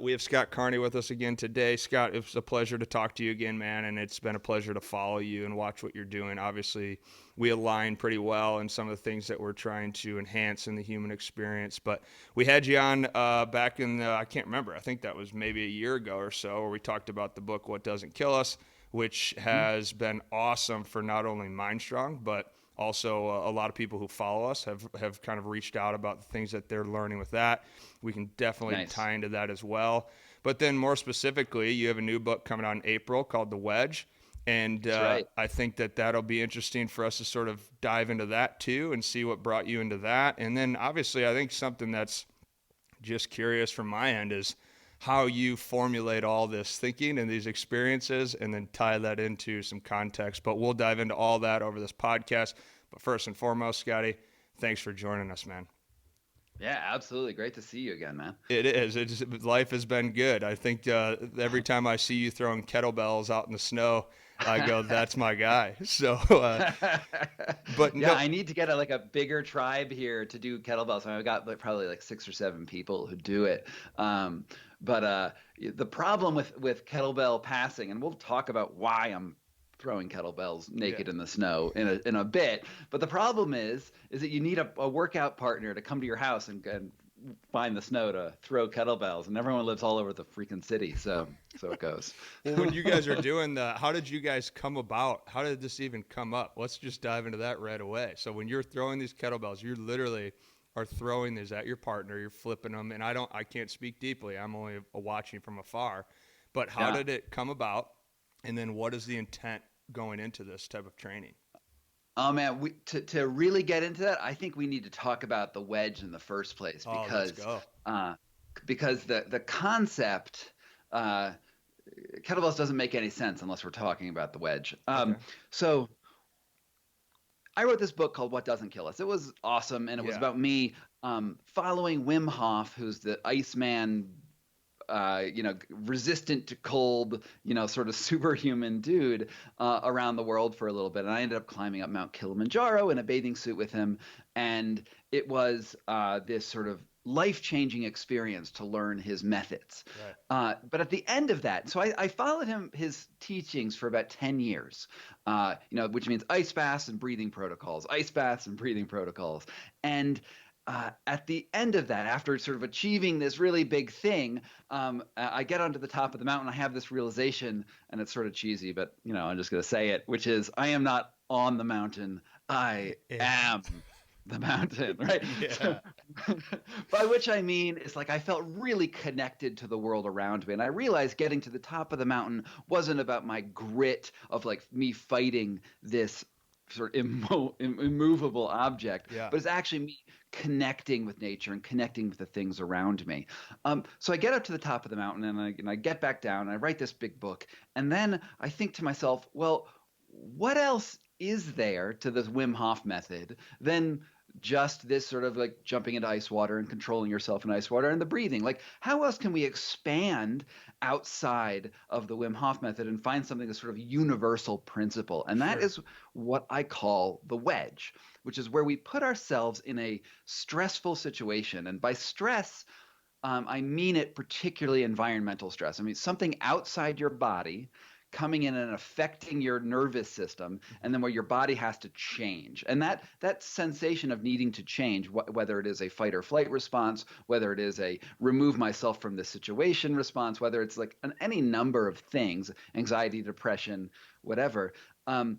we have Scott Carney with us again today. Scott, it was a pleasure to talk to you again, man, and it's been a pleasure to follow you and watch what you're doing. Obviously, we align pretty well in some of the things that we're trying to enhance in the human experience. But we had you on back in I can't remember. I think that was maybe a year ago or so, where we talked about the book "What Doesn't Kill Us," which has been awesome for not only MindStrong, but also a lot of people who follow us have kind of reached out about the things that they're learning with that. We can definitely Nice. tie into that as well. But then more specifically, you have a new book coming out in April called The Wedge. And That's right. I think that that'll be interesting for us to sort of dive into that too and see what brought you into that. And then obviously, I think something that's just curious from my end is how you formulate all this thinking and these experiences and then tie that into some context. But we'll dive into all that over this podcast. But first and foremost, Scotty, thanks for joining us, man. Yeah, absolutely. Great to see you again, man. It is. Life has been good. I think every time I see you throwing kettlebells out in the snow, I go, "That's my guy." So, but Yeah, no, I need to get like a bigger tribe here to do kettlebells. I mean, I've got like, probably like 6 or 7 people who do it. Um, but the problem with kettlebell passing, and we'll talk about why I'm throwing kettlebells yeah, naked in the snow in a bit. But the problem is that you need a workout partner to come to your house and find the snow to throw kettlebells, and everyone lives all over the freaking city. So it goes. well, when you guys are doing that, how did you guys come about? How did this even come up? Let's just dive into that right away. So when you're throwing these kettlebells, you literally are throwing these at your partner. You're flipping them, and I can't speak deeply. I'm only watching from afar. But how Yeah. did it come about? And then what is the intent going into this type of training? Oh man, to really get into that, I think we need to talk about the wedge in the first place Oh, let's go. uh, because the concept uh, kettlebells doesn't make any sense unless we're talking about the wedge. Okay. So I wrote this book called What Doesn't Kill Us. It was awesome, and it was Yeah. about me following Wim Hof, who's the Iceman, resistant to cold, sort of superhuman dude around the world for a little bit. And I ended up climbing up Mount Kilimanjaro in a bathing suit with him. And it was this sort of life-changing experience to learn his methods. Right. But at the end of that, so I followed his teachings for about 10 years, which means ice baths and breathing protocols, ice baths and breathing protocols. And at the end of that, after sort of achieving this really big thing, I get onto the top of the mountain. I have this realization, and it's sort of cheesy, but I'm just going to say it, which is I am not on the mountain. I Yeah. am the mountain, right? Yeah. By which I mean, it's like I felt really connected to the world around me. And I realized getting to the top of the mountain wasn't about my grit of like me fighting this sort of immovable object, Yeah. but it's actually me connecting with nature and connecting with the things around me. So I get up to the top of the mountain and I get back down and I write this big book. And then I think to myself, well, what else is there to this Wim Hof method than just this sort of like jumping into ice water and controlling yourself in ice water and the breathing? Like, how else can we expand outside of the Wim Hof method and find something that's sort of universal principle? And that Sure. is what I call the wedge, which is where we put ourselves in a stressful situation. And by stress, I mean it particularly environmental stress. I mean something outside your body coming in and affecting your nervous system, and then where your body has to change. And that sensation of needing to change, whether it is a fight or flight response, whether it is a remove myself from this situation response, whether it's like any number of things, anxiety, depression, whatever. Um,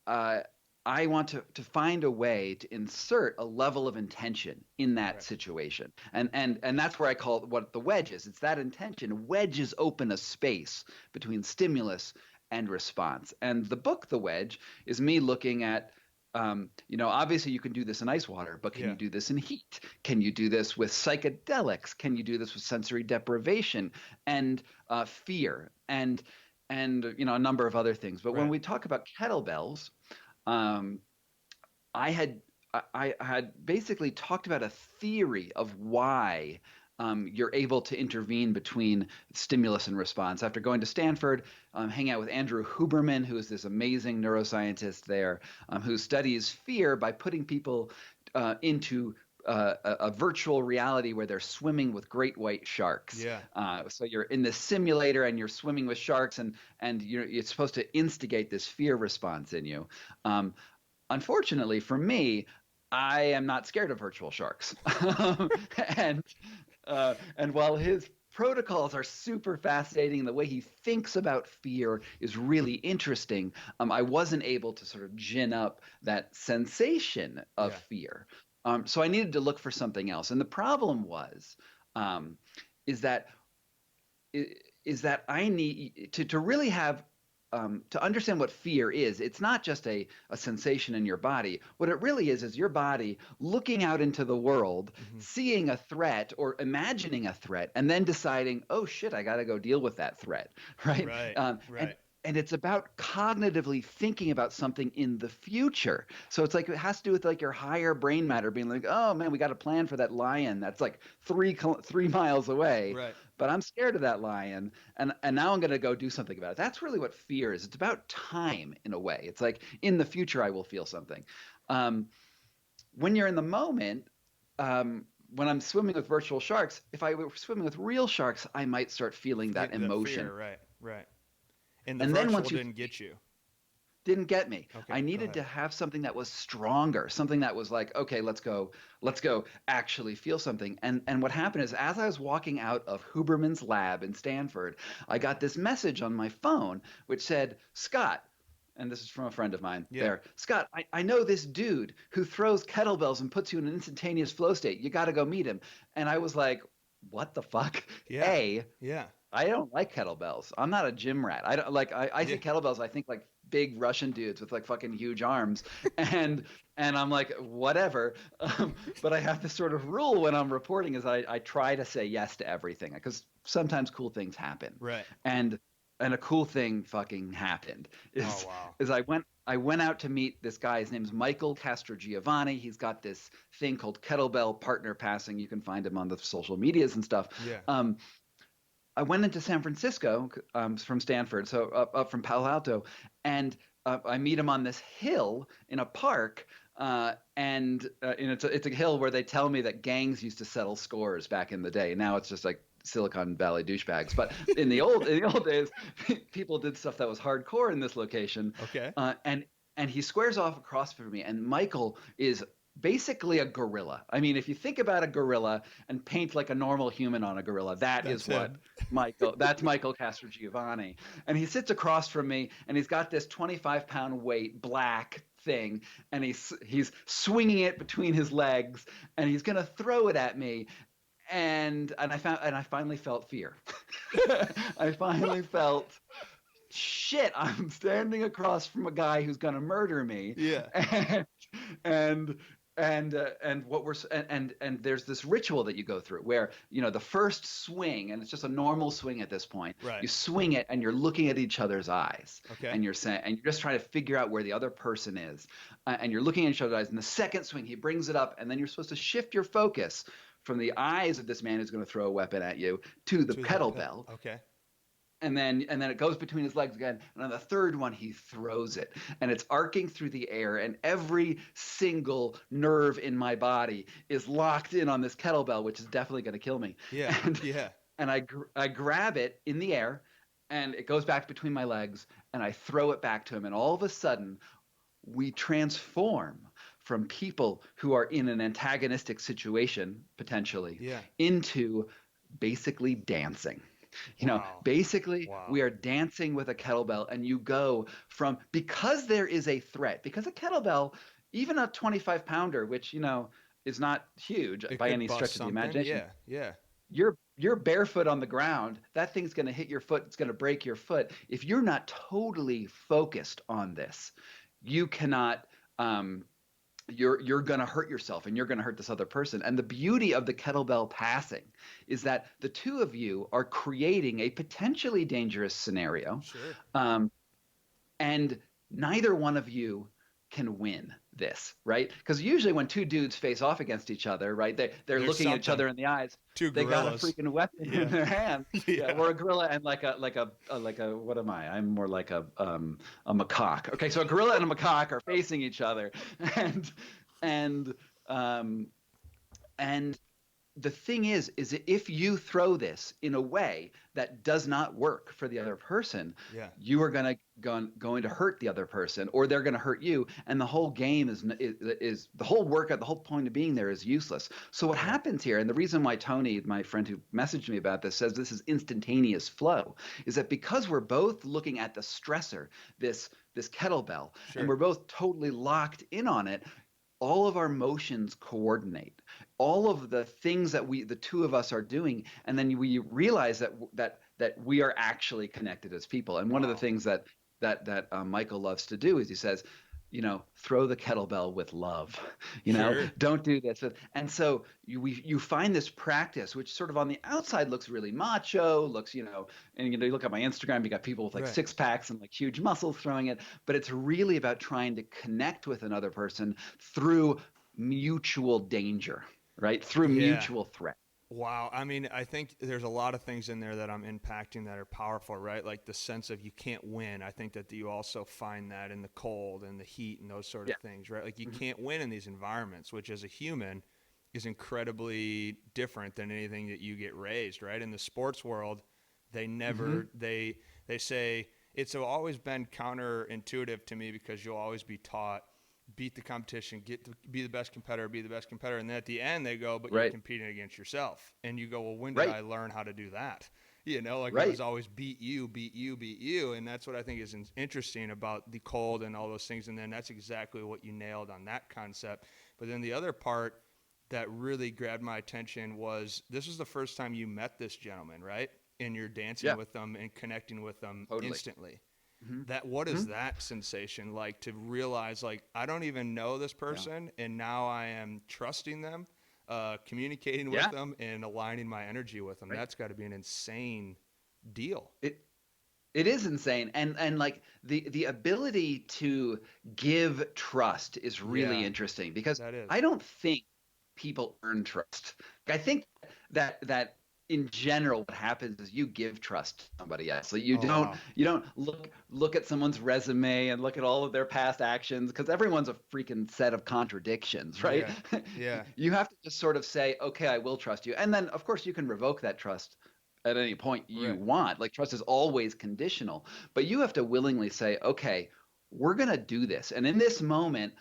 uh, I want to find a way to insert a level of intention in that Right. situation. And that's where I call it what the wedge is. It's that intention. Wedges open a space between stimulus and response. And the book, The Wedge, is me looking at obviously you can do this in ice water, but can you Yeah. do this in heat? Can you do this with psychedelics? Can you do this with sensory deprivation and fear and a number of other things? But when Right. we talk about kettlebells, um, I had I had basically talked about a theory of why you're able to intervene between stimulus and response. After going to Stanford, hanging out with Andrew Huberman, who is this amazing neuroscientist there, who studies fear by putting people into a virtual reality where they're swimming with great white sharks. Yeah. So you're in this simulator and you're swimming with sharks, and it's supposed to instigate this fear response in you. Um, Unfortunately for me, I am not scared of virtual sharks. and and while his protocols are super fascinating, the way he thinks about fear is really interesting. I wasn't able to sort of gin up that sensation of Yeah. fear. So I needed to look for something else. And the problem um, is that is that I need to really have to understand what fear is. It's not just a sensation in your body. What it really is your body looking out into the world, Hmm. seeing a threat or imagining a threat, and then deciding, oh shit, I got to go deal with that threat, right? Right. And Right. and it's about cognitively thinking about something in the future. So it's like it has to do with like your higher brain matter being like, oh man, we got a plan for that lion that's like 3 miles away, Right. but I'm scared of that lion, and now I'm going to go do something about it. That's really what fear is. It's about time in a way. It's like in the future I will feel something. Um, when you're in the moment, when I'm swimming with virtual sharks, if I were swimming with real sharks, I might start feeling that That fear. emotion. Right. Right. And the And then virtual once you didn't get you. didn't get me. Okay. I Go needed ahead. to have something that was stronger, something that was like, okay, let's go actually feel something. And what happened is as I was walking out of Huberman's lab in Stanford, I got this message on my phone which said, Scott, and this is from a friend of mine Yeah. there. Scott, I know this dude who throws kettlebells and puts you in an instantaneous flow state. You got to go meet him. And I was like, what the fuck? Yeah. A, Yeah. I don't like kettlebells. I'm not a gym rat. I don't like I Yeah. see kettlebells, I think like big Russian dudes with like fucking huge arms. And and I'm like, whatever. But I have this sort of rule when I'm reporting is I try to say yes to everything because sometimes cool things happen. Right. And and a cool thing fucking happened Oh is wow. I went out to meet this guy. His name's Michael Castrogiovanni. He's got this thing called kettlebell partner passing. You can find him on the social medias and stuff. Yeah. Um, I went into San Francisco from Stanford, so up from Palo Alto, and I meet him on this hill in a park, and it's a hill where they tell me that gangs used to settle scores back in the day. Now it's just like Silicon Valley douchebags, but in the old days, people did stuff that was hardcore in this location, Okay. and he squares off across from me, and Michael is basically a gorilla. I mean, if you think about a gorilla and paint like a normal human on a gorilla, that That's is what him. that's Michael Castrogiovanni. And he sits across from me and he's got this 25-pound weight black thing and he's swinging it between his legs and he's going to throw it at me and I finally felt fear. I finally felt shit, I'm standing across from a guy who's going to murder me. Yeah. And and what we're and there's this ritual that you go through where the first swing, and it's just a normal swing at this point, Right. you swing it and you're looking at each other's eyes Okay. and you're saying and you're just trying to figure out where the other person is, and you're looking at each other's eyes, and the second swing he brings it up and then you're supposed to shift your focus from the eyes of this man who's going to throw a weapon at you to the To the kettlebell, okay. and then it goes between his legs again, and on the third one he throws it and it's arcing through the air and every single nerve in my body is locked in on this kettlebell, which is definitely going to kill me. Yeah. and Yeah. and I grab it in the air and it goes back between my legs and I throw it back to him, and all of a sudden we transform from people who are in an antagonistic situation potentially Yeah. into basically dancing. Wow. Basically, Wow. we are dancing with a kettlebell, and you go from, because there is a threat, because a kettlebell, even a 25-pounder, which, is not huge It by could any bust stretch of the something. imagination. Yeah. Yeah. You're barefoot on the ground. That thing's going to hit your foot. It's going to break your foot. If you're not totally focused on this, you cannot. You're going to hurt yourself and you're going to hurt this other person. And the beauty of the kettlebell passing is that the two of you are creating a potentially dangerous scenario, Sure. and neither one of you can win this, right? Because usually when two dudes face off against each other, right, they're There's looking at each something. other in the eyes. Two They got a gorillas. freaking weapon Yeah. in their hand. Yeah. Yeah, or a gorilla and like a what am I? I'm more like a macaque. Okay, so a gorilla and a macaque are facing each other, and and um And the thing is that if you throw this in a way that does not work for the other person, Yeah. you are going to hurt the other person, or they're going to hurt you, and the whole game is the whole workout, the whole point of being there is useless. So what Yeah. happens here, and the reason why Tony, my friend who messaged me about this, says this is instantaneous flow, is that because we're both looking at the stressor, this kettlebell, and Sure. we're both totally locked in on it, all of our motions coordinate, all of the things that the two of us are doing, and then we realize that we are actually connected as people. And one of the Wow. things that Michael loves to do is he says, throw the kettlebell with love. Sure. Don't do this. And so you find this practice, which sort of on the outside looks really macho, looks, and you look at my Instagram, you got people with like Right. six packs and like huge muscles throwing it, but it's really about trying to connect with another person through mutual danger, right? Through Yeah. mutual threat. Wow. I mean, I think there's a lot of things in there that I'm impacting that are powerful, right? Like the sense of you can't win. I think that you also find that in the cold and the heat and those sort of Yeah. things, right? Like you Mhm. can't win in these environments, which as a human is incredibly different than anything that you get raised, right? In the sports world, they Mhm. never they say it's always been counterintuitive to me because you'll always be taught beat the competition, get to be the best competitor, be the best competitor. And then at the end they go, but you're Right. competing against yourself. And you go, well, when did Right. I learn how to do that? Like it was Right. always beat you, beat you, beat you. And that's what I think is interesting about the cold and all those things. And then that's exactly what you nailed on that concept. But then the other part that really grabbed my attention was this was the first time you met this gentleman, right? And you're dancing Yeah. with them and connecting with them Totally. instantly. Mhm. That what is Mhm. that sensation like to realize like I don't even know this Yeah. person and now I am trusting them, communicating with Yeah. them and aligning my energy with them. Right. That's got to be an insane deal. It It is insane. And like the ability to give trust is really Yeah, interesting because that I is. don't think people earn trust. I think that in general what happens is you give trust to somebody else. Like Oh wow. you don't look at someone's resume and look at all of their past actions because everyone's a freaking set of contradictions, right? Yeah. Yeah. You have to just sort of say, okay, I will trust you. And then of course you can revoke that trust at any point you Right. want. Like trust is always conditional, but you have to willingly say, okay, we're going to do this. And in this moment,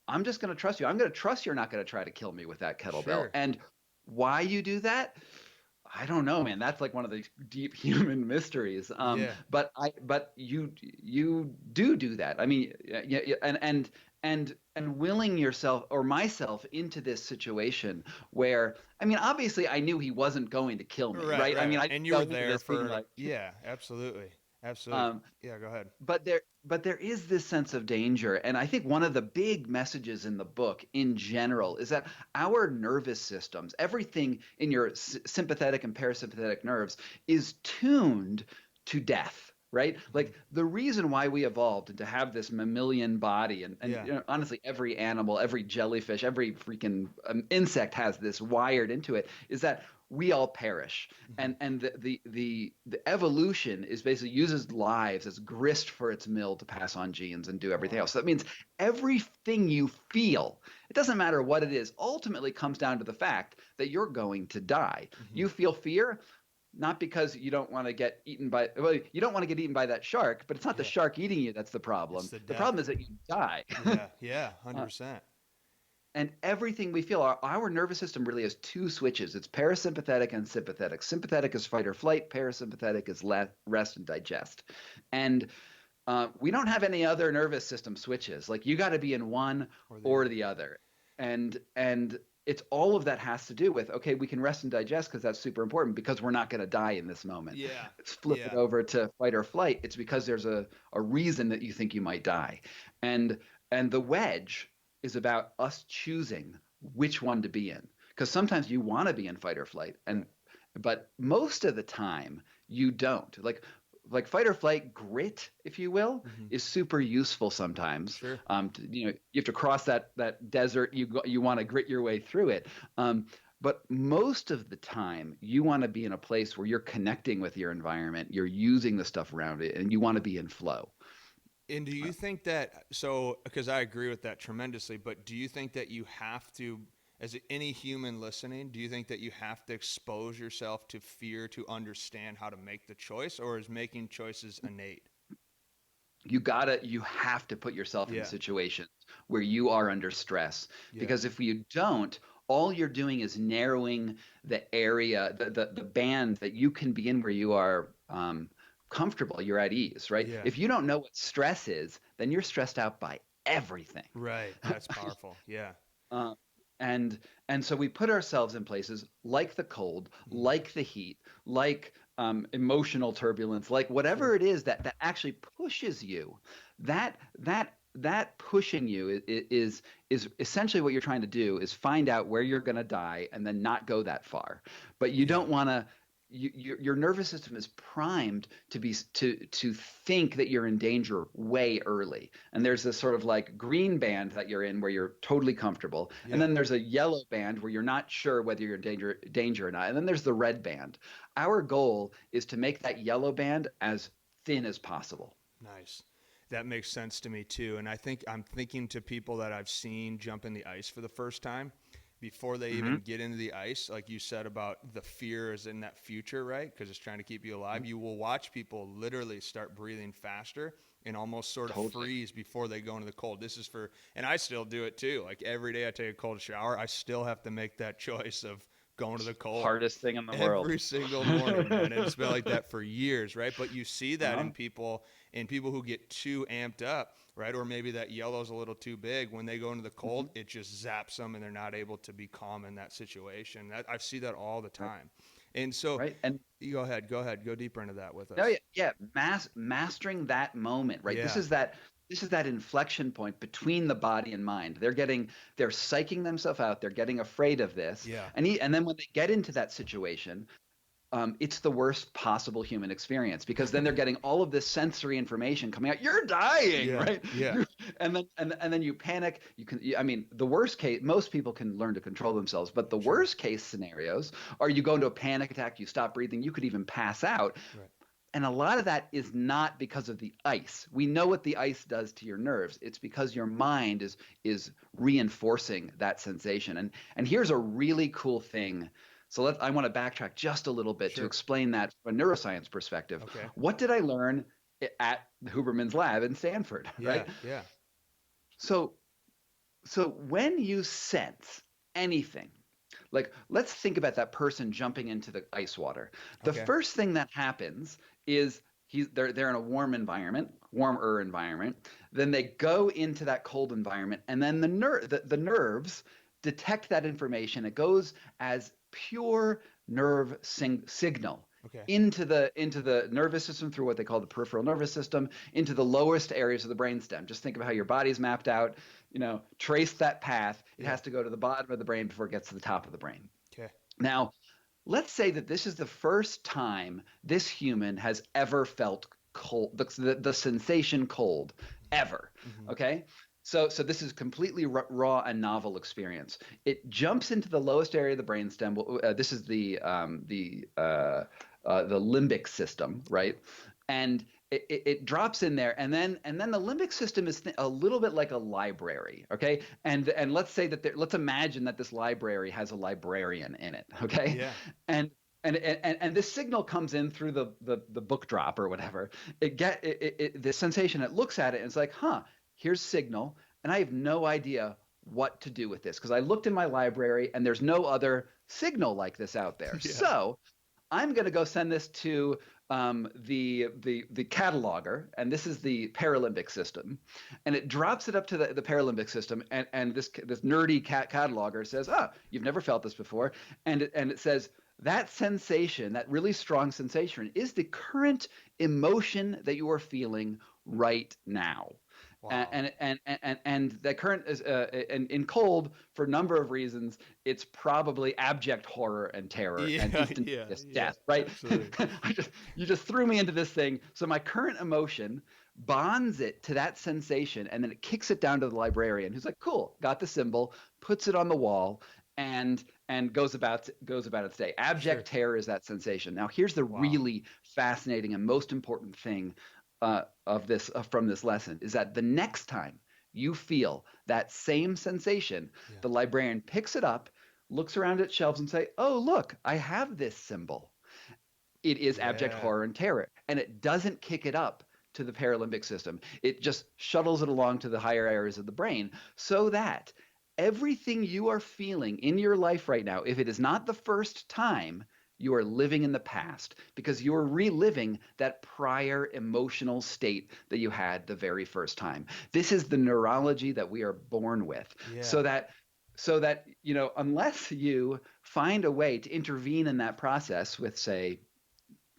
I'm just going to trust you. I'm going to trust you're not going to try to kill me with that kettlebell. Sure. And why you do that, I don't know, man. That's like one of the deep human mysteries. Yeah. But you do that. I mean, yeah, and willing yourself or myself into this situation where, I mean, obviously, I knew he wasn't going to kill me, Right, right? I right, mean, right. I And didn't you go were into there this being for like, yeah, absolutely. Absolutely. um, Yeah, go ahead. but there is this sense of danger, and I think one of the big messages in the book in general is that our nervous systems, everything in your sympathetic and parasympathetic nerves, is tuned to death, right? Mhm. Like the reason why we evolved to have this mammalian body, and Yeah. honestly, every animal, every jellyfish, every freaking insect has this wired into it, is that we all perish, Mhm. and the evolution is basically uses lives as grist for its mill to pass on genes and do everything Wow. else. So that means everything you feel, it doesn't matter what it is, ultimately comes down to the fact that you're going to die. Mhm. You feel fear, not because you don't want to get eaten by, well, you don't want to get eaten by that shark, but it's not the Yeah. shark eating you that's the It's problem. the The death. problem is that you die. Yeah. Yeah, uh, 100%. and everything we feel, our nervous system really has two switches. It's parasympathetic and sympathetic. Sympathetic is fight or flight, parasympathetic is rest and digest. And we don't have any other nervous system switches. Like you got to be in one Or the or other. the other. And it's all of that has to do with, okay, we can rest and digest because that's super important because we're not going to die in this moment. Yeah. Let's flip it Yeah. over to fight or flight. It's because there's a reason that you think you might die. And and the wedge is about us choosing which one to be in. Because sometimes you want to be in fight or flight, Right. but most of the time you don't. Like fight or flight grit, if you will, Mhm. is super useful sometimes. Sure. You have to cross that desert. You want to grit your way through it. But most of the time, you want to be in a place where you're connecting with your environment, you're using the stuff around it, and you want to be in flow. And do you think that, so, because I agree with that tremendously, but do you think that you have to, as any human listening, do you think that you have to expose yourself to fear to understand how to make the choice, or is making choices innate? You have to put yourself in Yeah. situations where you are under stress, Yeah. because if you don't, all you're doing is narrowing the area, the band that you can be in, where you are comfortable, you're at ease, right? Yeah. If you don't know what stress is, then you're stressed out by everything. Right. That's powerful. Yeah. Uh, and and so we put ourselves in places like the cold, Mm. like the heat, like emotional turbulence, like Sure. whatever it is that actually pushes you. That pushing you is essentially what you're trying to do, is find out where you're going to die and then not go that far. But you Yeah. don't want to. Your nervous system is primed to think that you're in danger way early, and there's this sort of like green band that you're in where you're totally comfortable, and Yeah. then there's a yellow band where you're not sure whether you're in danger or not, and then there's the red band. Our goal is to make that yellow band as thin as possible. Nice. That makes sense to me too. And I think I'm thinking to people that I've seen jump in the ice for the first time before they Hmm. even get into the ice, like you said about the fear is in that future, right? Because it's trying to keep you alive. You will watch people literally start breathing faster and almost sort of Totally. freeze before they go into the cold. This is for, and I still do it too. Like every day I take a cold shower, I still have to make that choice of going to the cold Hardest thing in the world. every single morning, man. And it's been like that for years, right? But you see that Uh-huh. in people who get too amped up, right? Or maybe that yellow's a little too big. When they go into the cold, Mhm. it just zaps them and they're not able to be calm in that situation. I see that all the Right. time. And so Right. And you go deeper into that with no, us. yeah, yeah, mastering that moment, right? Yeah. This is that inflection point between the body and mind. They're psyching themselves out. They're getting afraid of this, Yeah. and then when they get into that situation, it's the worst possible human experience, because then they're getting all of this sensory information coming out. You're dying, Yeah. right? Yeah. And then you panic. I mean, the worst case, most people can learn to control themselves, but the Sure. worst case scenarios are you go into a panic attack, you stop breathing, you could even pass out. Right. And a lot of that is not because of the ice. We know what the ice does to your nerves. It's because your mind is reinforcing that sensation. And here's a really cool thing. I want to backtrack just a little bit to Sure. explain that from a neuroscience perspective. Okay. What did I learn at Huberman's lab in Stanford, Yeah. right? Yeah. So so when you sense anything, like let's think about that person jumping into the ice water. The Okay. first thing that happens is they're in a warmer environment. Then they go into that cold environment, and then the nerves detect that information. It goes as pure signal Okay. into the nervous system through what they call the peripheral nervous system, into the lowest areas of the brainstem. Just think of how your body's mapped out. Trace that path. It Yeah. has to go to the bottom of the brain before it gets to the top of the brain. Okay. Now, let's say that this is the first time this human has ever felt cold, the sensation cold, ever. Mm-hmm. Okay. So this is completely raw and novel experience. It jumps into the lowest area of the brainstem. This is the limbic system, right? And it drops in there, and then the limbic system is a little bit like a library, okay? And let's imagine that this library has a librarian in it, okay? Yeah. And this signal comes in through the book drop or whatever. The sensation, it looks at it and it's like, huh, here's signal, and I have no idea what to do with this, because I looked in my library and there's no other signal like this out there. Yeah. So I'm going to go send this to the cataloger, and this is the Paralimbic system, and it drops it up to the Paralimbic system, and this nerdy cataloger says, "Ah, you've never felt this before," and it says that sensation, that really strong sensation, is the current emotion that you are feeling right now. Wow. And the current is and in cold, for a number of reasons, it's probably abject horror and terror and Yeah. Yeah. instantaneous Yeah. death, right? Absolutely. You just threw me into this thing. So my current emotion bonds it to that sensation, and then it kicks it down to the librarian, who's like, "Cool, got the symbol," puts it on the wall, and goes about its day. Sure. Abject terror is that sensation. Now, here's the Wow. really fascinating and most important thing of this from this lesson, is that the next time you feel that same sensation, Yeah. the librarian picks it up, looks around at shelves and say, oh, look, I have this symbol. It is abject Yeah. horror and terror. And it doesn't kick it up to the paralimbic system. It just shuttles it along to the higher areas of the brain so that everything you are feeling in your life right now, if it is not the first time, you are living in the past because you are reliving that prior emotional state that you had the very first time. This is the neurology that we are born with. Yeah. So that unless you find a way to intervene in that process with, say,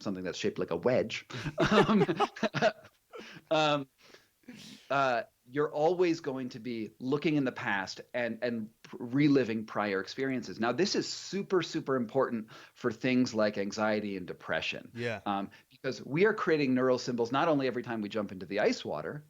something that's shaped like a wedge, um, um, you're always going to be looking in the past and reliving prior experiences. Now, this is super, super important for things like anxiety and depression, Yeah. because we are creating neural symbols not only every time we jump into the ice water,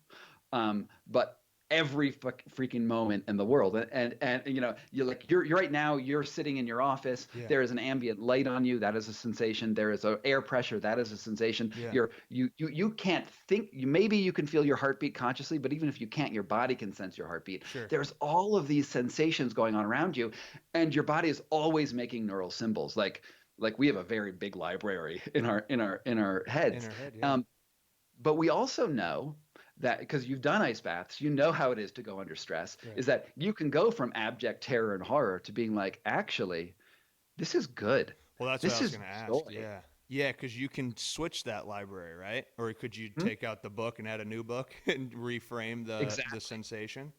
but every freaking moment in the world. And you're right now, you're sitting in your office, Yeah. there is an ambient light on you, that is a sensation. There is a air pressure, that is a sensation. Yeah. You can't think, maybe you can feel your heartbeat consciously, but even if you can't, your body can sense your heartbeat. Sure. There's all of these sensations going on around you, and your body is always making neural symbols. Like we have a very big library in our In heads. her head. Yeah. um, but we also know that, because you've done ice baths, you know how it is to go under stress, Right. is that you can go from abject terror and horror to being like, actually, this is good. Well, that's what I This was is going to ask. joy. Yeah. Yeah, because you can switch that library, right? Or could you Hmm? take out the book and add a new book and reframe the Exactly. sensation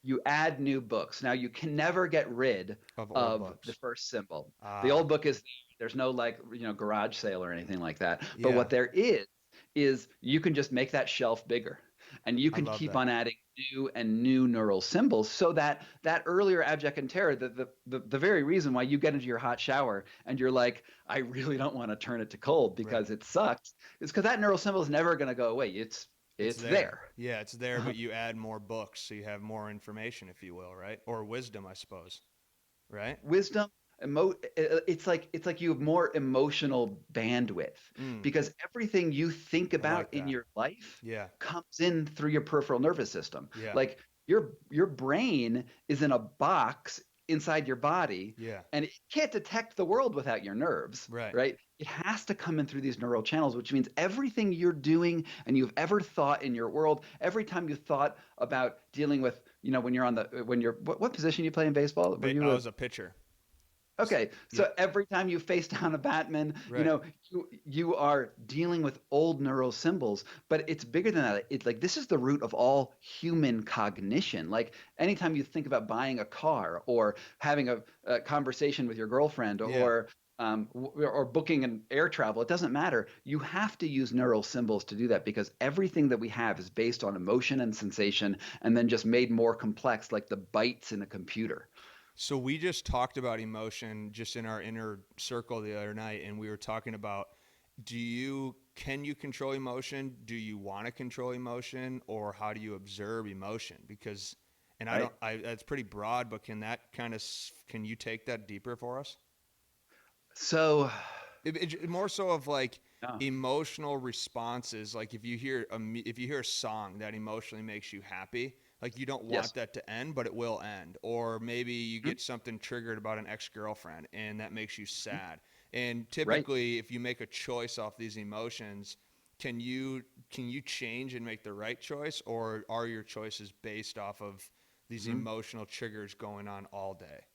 You add new books. Now, you can never get rid of old of the books? first symbol. The Ah, old book is, there's no, like, garage sale or anything like that. But yeah. what there is you can just make that shelf bigger, and you I can love keep that. on adding new and new neural symbols, so that that earlier abject and terror, the very reason why you get into your hot shower and you're like, I really don't want to turn it to cold Right. because it sucks, is because that neural symbol is never going to go away. It's It's there. there. Yeah, it's there, but you add more books, so you have more information, if you will, right? Or wisdom, I suppose. Right? Wisdom, it's like you have more emotional bandwidth, Mm, because everything you think I about like in that. your life Yeah. comes in through your peripheral nervous system. Yeah. Like, your brain is in a box inside your body, Yeah. and it can't detect the world without your nerves, Right. right? It has to come in through these neural channels, which means everything you're doing and you've ever thought in your world, every time you thought about dealing with, when you're what position you play in baseball? Were I you a was a pitcher. Okay, Yeah. so every time you face down a Batman, Right. you are dealing with old neural symbols, but it's bigger than that. It's like, this is the root of all human cognition. Like, anytime you think about buying a car, or having a conversation with your girlfriend, Yeah. or booking an air travel, it doesn't matter. You have to use neural symbols to do that, because everything that we have is based on emotion and sensation, and then just made more complex, like the bytes in a computer. So we just talked about emotion just in our inner circle the other night, and we were talking about, can you control emotion? Do you want to control emotion, or how do you observe emotion? Because, and I Right? don't, I that's pretty broad, but can you take that deeper for us? So, More so of like yeah. emotional responses. Like if you hear a song that emotionally makes you happy, like you don't want Yes. that to end, but it will end. Or maybe you Mhm. get something triggered about an ex-girlfriend and that makes you Mhm. sad. And Right. typically if you make a choice off these emotions, can you change and make the right choice, or are your choices based off of these Mhm. emotional triggers going on all day?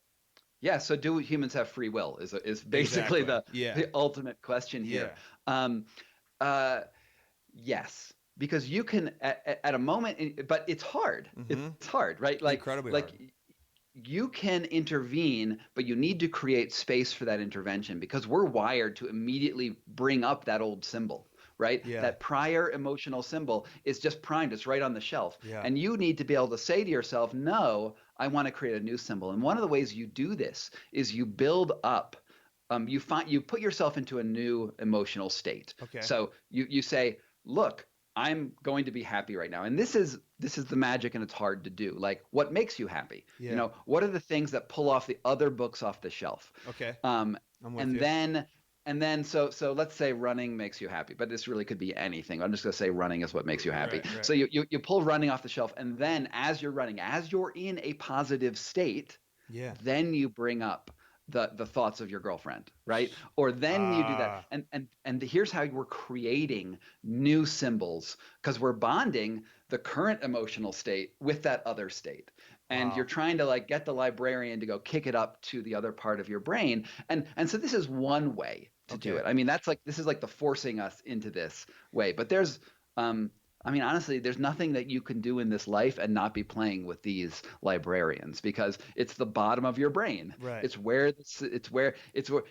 Yeah. So, do humans have free will? Is basically Exactly. the Yeah. the ultimate question here. Yeah. Um, uh, yes, because you can, at a moment, but it's hard. Mhm. It's hard, right? Incredibly hard. You can intervene, but you need to create space for that intervention, because we're wired to immediately bring up that old symbol, right? Yeah. That prior emotional symbol is just primed, it's right on the shelf. Yeah. And you need to be able to say to yourself, no, I want to create a new symbol. And one of the ways you do this is you build up. You put yourself into a new emotional state. Okay. So you say, look, I'm going to be happy right now. And this is the magic, and it's hard to do. Like, what makes you happy? You Yeah. know, what are the things that pull off the other books off the shelf? Okay. Um, I'm with and you. then And then so let's say running makes you happy, but this really could be anything. I'm just gonna say running is what makes you happy. Right, right. So you pull running off the shelf, and then as you're running, as you're in a positive state, Yeah. then you bring up the thoughts of your girlfriend, right? Or then you do that, Ah, and here's how we're creating new symbols because we're bonding the current emotional state with that other state. And you're wow. trying to like get the librarian to go kick it up to the other part of your brain. And so this is one way to do Okay. it. I mean, that's like this is like the forcing us into this way. But there's um I mean, honestly, there's nothing that you can do in this life and not be playing with these librarians because it's the bottom of your brain. Right. It's where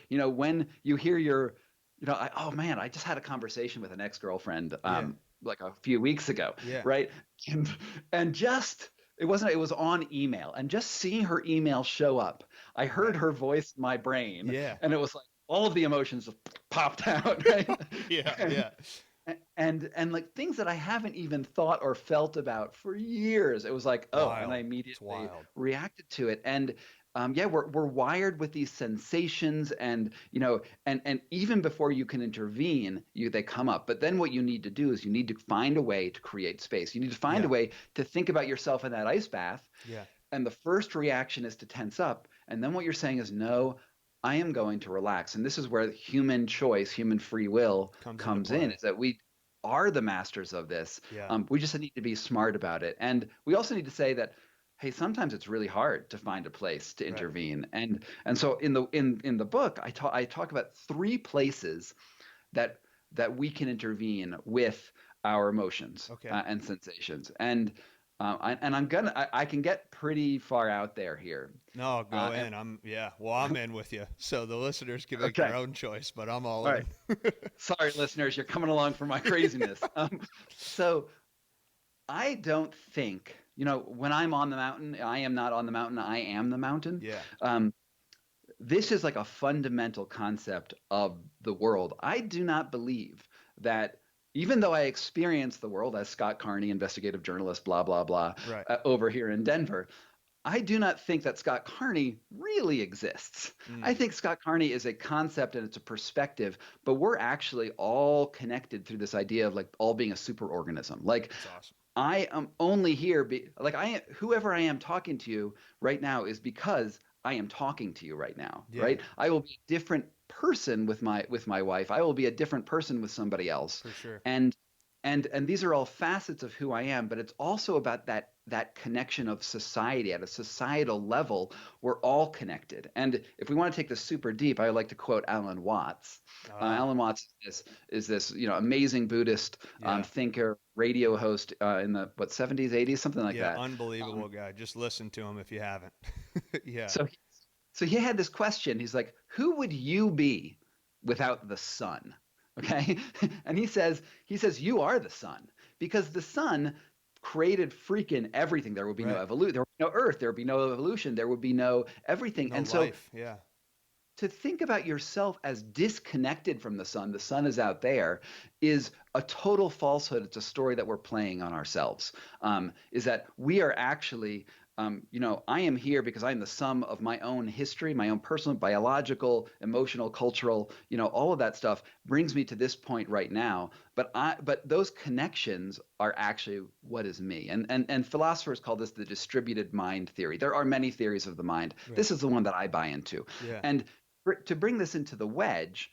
when you hear your oh man, I just had a conversation with an ex-girlfriend Yeah. like a few weeks ago, Yeah. right? And and just it was on email, and just seeing her email show up, I heard Right. her voice in my brain, Yeah. and it was like all of the emotions just popped out, right? Yeah. Yeah. And like things that I haven't even thought or felt about for years. It was like, oh, and I Wild. It's immediately wild. reacted to it. And yeah, we're wired with these sensations, and and even before you can intervene, they come up. But then what you need to do is you need to find a way to create space. You need to find a Yeah. way to think about yourself in that ice bath, Yeah. and the first reaction is to tense up. And then what you're saying is, no, I am going to relax. And this is where human choice, human free will Comes into comes in, play. is that we are the masters of this. Yeah. We just need to be smart about it. And we also need to say that, hey, sometimes it's really hard to find a place to Right. intervene. And so in the book, I talk about three places that we can intervene with our emotions Okay. and sensations. And I can get pretty far out there here. No, go And in. Yeah. Well, I'm in with you. So the listeners can make okay, their own choice, but I'm all all in. right. Sorry, listeners, you're coming along for my craziness. So I don't think when I'm on the mountain, I am not on the mountain. I am the mountain. Yeah. Um, this is like a fundamental concept of the world. I do not believe that even though I experience the world as Scott Carney, investigative journalist, blah, blah, blah, Right. over here in Denver, I do not think that Scott Carney really exists. I Mm. think Scott Carney is a concept and it's a perspective, but we're actually all connected through this idea of like all being a superorganism. Like That's awesome. I am only here like whoever I am talking to you right now is because I am talking to you right now, Yeah. right? I will be a different person with my wife. I will be a different person with somebody else. For sure. And and these are all facets of who I am, but it's also about that connection of society at a societal level. We're all connected. And if we want to take this super deep, I would like to quote Alan Watts. Ah. Alan Watts is this amazing Buddhist Yeah. thinker, radio host in the 70s, 80s, something like Yeah. that. Unbelievable Um, guy. Just listen to him if you haven't. Yeah. so he, so he had this question. He's like, "Who would you be without the sun?" Okay, and he says you are the sun because the sun created freaking everything. There would be no Right. evolution. There would be no Earth. There would be no evolution. There would be no everything. No And so life. Yeah. to think about yourself as disconnected from the sun is out there, is a total falsehood. It's a story that we're playing on ourselves. Is that we are actually, I am here because I'm the sum of my own history, my own personal, biological, emotional, cultural, all of that stuff brings me to this point right now. But those connections are actually what is me. And philosophers call this the distributed mind theory. There are many theories of the mind. Right. This is the one that I buy into. Yeah. And to bring this into the wedge,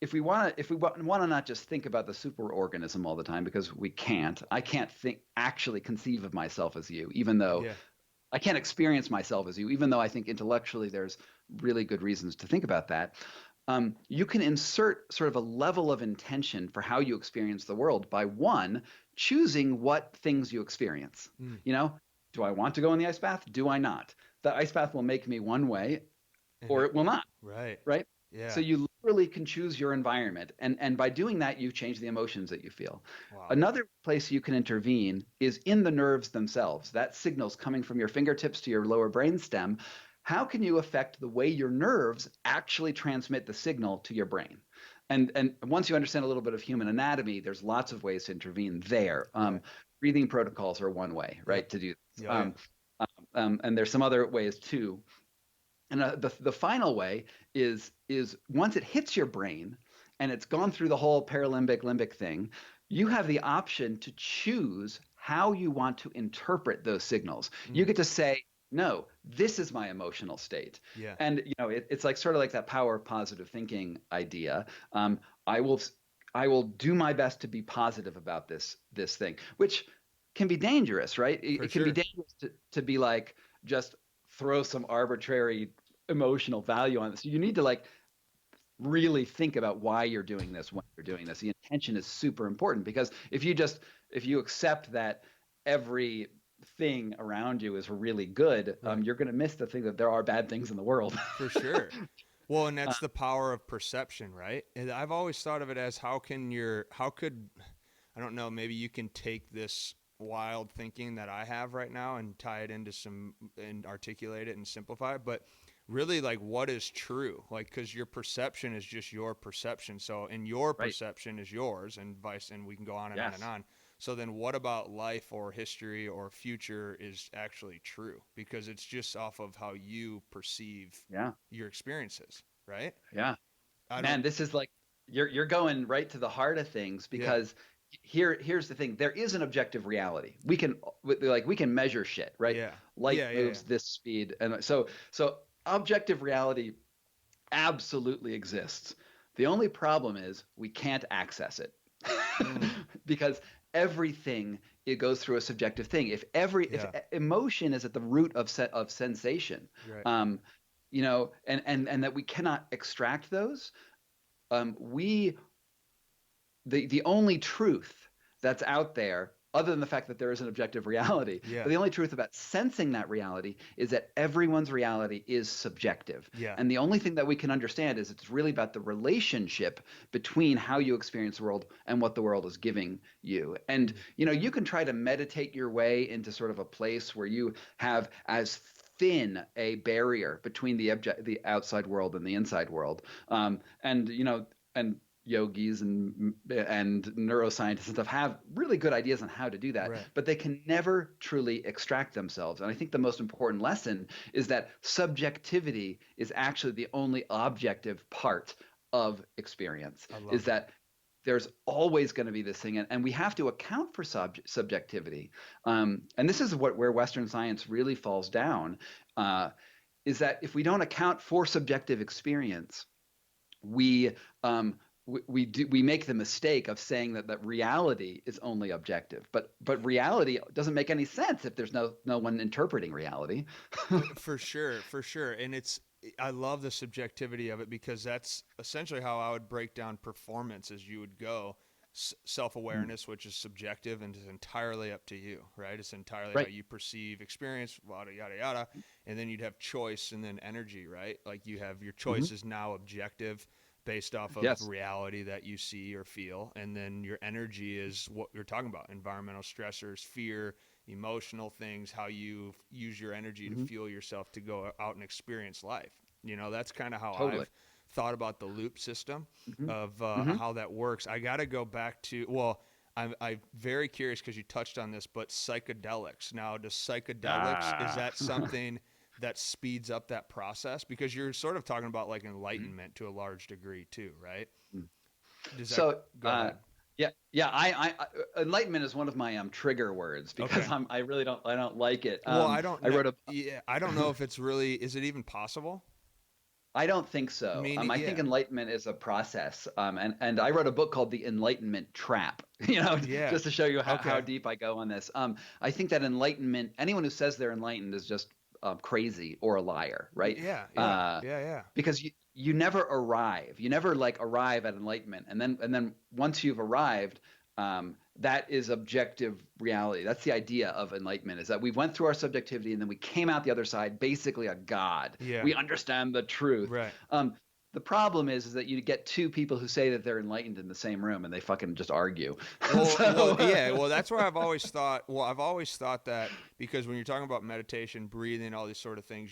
if we want to not just think about the superorganism all the time, because we can't. I can't actually conceive of myself as you, even though Yeah. I can't experience myself as you, even though I think intellectually there's really good reasons to think about that. You can insert sort of a level of intention for how you experience the world by one, choosing what things you experience. Mm. You know, do I want to go in the ice bath? Do I not? The ice bath will make me one way, And or it, it will not, right. right? So Yeah. you literally can choose your environment, and by doing that, you change the emotions that you feel. Wow. Another place you can intervene is in the nerves themselves. That signal's coming from your fingertips to your lower brainstem. How can you affect the way your nerves actually transmit the signal to your brain? And once you understand a little bit of human anatomy, there's lots of ways to intervene there. Right. Breathing protocols are one way, Yep. right, to do this. Oh yeah. And there's some other ways too. And the final way is once it hits your brain and it's gone through the whole paralimbic limbic thing, you have the option to choose how you want to interpret those signals. You Mm, get to say, no, this is my emotional state. yeah, And it's like sort of like that power of positive thinking idea. Um, I will I will do my best to be positive about this thing, which can be dangerous, right? for It can be sure. dangerous to be like just throw some arbitrary emotional value on this. You need to like really think about why you're doing this, when you're doing this. The intention is super important because if you accept that every thing around you is really good, Right. you're going to miss the thing that there are bad things in the world. For sure. Well, and uh, that's the power of perception, right? And I've always thought of it as how could, I don't know, maybe you can take this wild thinking that I have right now and tie it into some and articulate it and simplify it. But really, like, what is true? Like, because your perception is just your perception. So, and your right. perception is yours, and vice, and we can go on and on and Yes. on. So then what about life or history or future is actually true? Because it's just off of how you perceive Yeah. your experiences, right? Yeah. I don't, Man, this is like you're going right to the heart of things yeah, because here's the thing. There is an objective reality. We can measure shit, right? yeah, Light yeah, yeah, yeah. moves this speed. And so objective reality absolutely exists. The only problem is we can't access it Mm, because everything it goes through a subjective thing. If yeah, emotion is at the root of sensation, right. um, and that we cannot extract those, we the only truth that's out there, other than the fact that there is an objective reality, but Yeah, the only truth about sensing that reality is that everyone's reality is subjective. yeah, And the only thing that we can understand is it's really about the relationship between how you experience the world and what the world is giving you. And mm, you can try to meditate your way into sort of a place where you have as thin a barrier between the outside world and the inside world. And yogis and neuroscientists and stuff have really good ideas on how to do that, right. but they can never truly extract themselves. And I think the most important lesson is that subjectivity is actually the only objective part of experience. I Is love that. that there's always going to be this thing, and we have to account for subjectivity. And this is where Western science really falls down. Uh, is that if we don't account for subjective experience, we um, we make the mistake of saying that reality is only objective, but reality doesn't make any sense if there's no one interpreting reality. For sure, for sure. And I love the subjectivity of it because that's essentially how I would break down performance as you would go. Self-awareness, which is subjective and is entirely up to you, right? It's entirely how Right. you perceive experience, yada, yada, yada. And then you'd have choice and then energy, right? Like you have your Mm-hmm. choice is now objective based off of Yes. reality that you see or feel. And then your energy is what you're talking about, environmental stressors, fear, emotional things, how you use your energy to Mm-hmm. fuel yourself to go out and experience life. That's kind of how Totally. I've thought about the loop system Mm-hmm. of Mm-hmm. how that works. I got to go back to, well, I'm very curious because you touched on this, but psychedelics. Now, does psychedelics, is Ah. that something that speeds up that process? Because you're sort of talking about like enlightenment to a large degree too, right? Does that, So, go ahead. yeah, yeah. Enlightenment is one of my trigger words because Okay. I really don't like it. Well, I don't I know. wrote a Yeah, I don't know if it's really, is it even possible? I don't think so. Meaning, I think yeah, enlightenment is a process. And I wrote a book called The Enlightenment Trap, yeah. just to show you how Okay. deep I go on this. I think that enlightenment, anyone who says they're enlightened is just crazy or a liar, right? Yeah, yeah, Uh, yeah, yeah. because you never arrive. You never like arrive at enlightenment. And then once you've arrived, that is objective reality. That's the idea of enlightenment, is that we went through our subjectivity and then we came out the other side basically a god. Yeah, We understand the truth. right. The problem is that you get two people who say that they're enlightened in the same room and they fucking just argue. Well, So yeah. Well, that's where I've always thought. Well, I've always thought that because when you're talking about meditation, breathing, all these sort of things,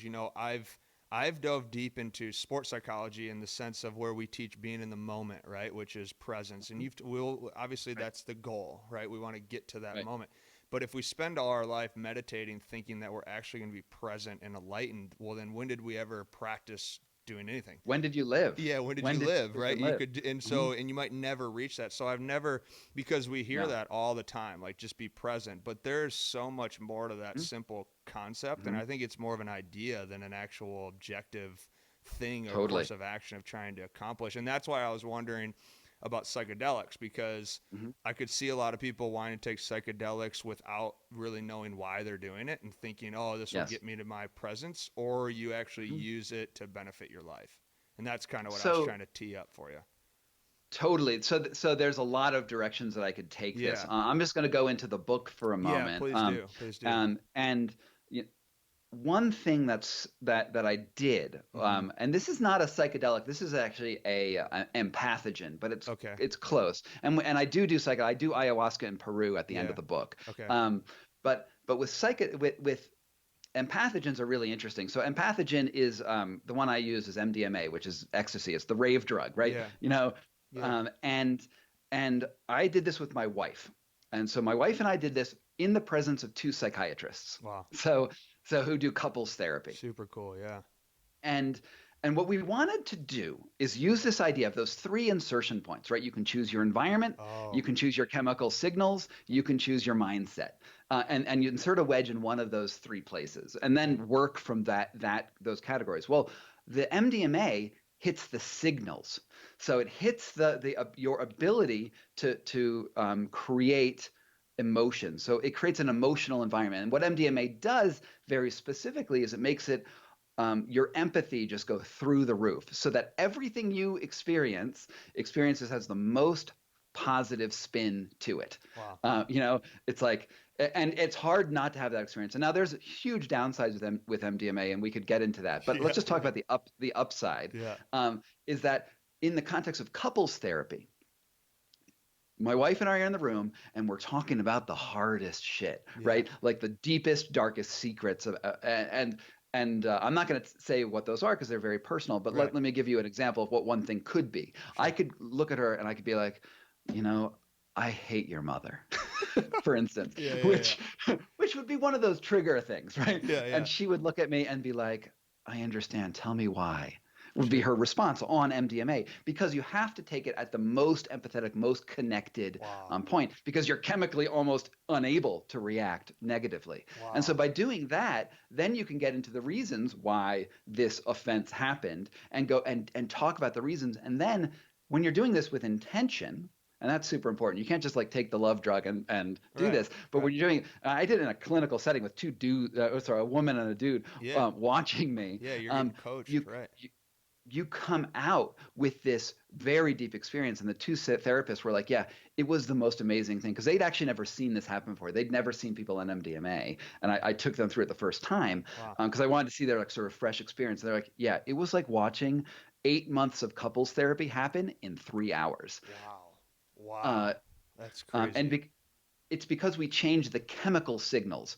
I've dove deep into sports psychology in the sense of where we teach being in the moment, right, which is presence, and we'll obviously right, that's the goal, right? We want to get to that right. moment, But if we spend all our life meditating, thinking that we're actually going to be present and enlightened, well, then when did we ever practice doing anything? When did you live? Yeah, when did you When did live, you right? even You live? could, and Hmm. so, and you might never reach that. So I've never, because we hear Yeah. that all the time, like just be present. But there's so much more to that simple concept, and Mm-hmm. I think it's more of an idea than an actual objective thing or Totally. course of action of trying to accomplish. And that's why I was wondering about psychedelics, because Hmm. I could see a lot of people wanting to take psychedelics without really knowing why they're doing it and thinking, oh, this will Yes. get me to my presence, or you actually Mhm. use it to benefit your life. And that's kind of what I was So trying to tee up for you. totally. So there's a lot of directions that I could take this. Yeah. I'm just going to go into the book for a Yeah, moment. please do. Please do. And y- one thing that I did, Hmm. and this is not a psychedelic. This is actually a empathogen, but Okay. it's close. And I do psycho. I do ayahuasca in Peru at the end Yeah. of the book. Okay. Um, but with empathogens are really interesting. So empathogen is the one I use is MDMA, which is ecstasy. It's the rave drug, right? Yeah. You know, Yeah. um, and and I did this with my wife, and so my wife and I did this in the presence of two psychiatrists. Wow. So who do couples therapy, Super cool. Yeah. and what we wanted to do is use this idea of those three insertion points, right? You can choose your environment, you Oh, can choose your chemical signals, you can choose your mindset, and you insert a wedge in one of those three places, and okay. then work from those categories. Well, the MDMA hits the signals, so it hits the your ability to create emotion. So it creates an emotional environment, and what MDMA does very specifically is it makes it your empathy just go through the roof so that everything you experiences has the most positive spin to it. Wow. It's like, and it's hard not to have that experience. And now there's huge downsides with MDMA, and we could get into that. But let's Yeah. just talk Yeah. about the upside. Yeah. Is that in the context of couples therapy, my wife and I are in the room and we're talking about the hardest shit, Yeah. right? Like the deepest, darkest secrets of, and I'm not going to say what those are because they're very personal, but Right. let me give you an example of what one thing could be. I Sure. could look at her and I could be like, you know, I hate your mother, for instance, Yeah. Yeah. Yeah. which would be one of those trigger things, right? Yeah. Yeah. And she would look at me and be like, I understand. Tell me why would be Sure. her response on MDMA, because you have to take it at the most empathetic, most connected Wow. point, because you're chemically almost unable to react negatively. And so Wow. by doing that, then you can get into the reasons why this offense happened and go and talk about the reasons. And then when you're doing this with intention, and that's super important. You can't just like take the love drug and do Right. this. But Right. when you're doing, I did it in a clinical setting with two dudes, sorry, a woman and a dude Yeah. watching me. Yeah. You're Um, getting coached. you, Right. you come out with this very deep experience. And the two therapists were like, yeah, it was the most amazing thing because they'd actually never seen this happen before. They'd never seen people on MDMA. And I took them through it the first time Wow. because I wanted to see their like sort of fresh experience. And they're like, yeah, it was like watching 8 months of couples therapy happen in 3 hours. Wow. Uh, Wow. That's and crazy. it's because we change the chemical signals.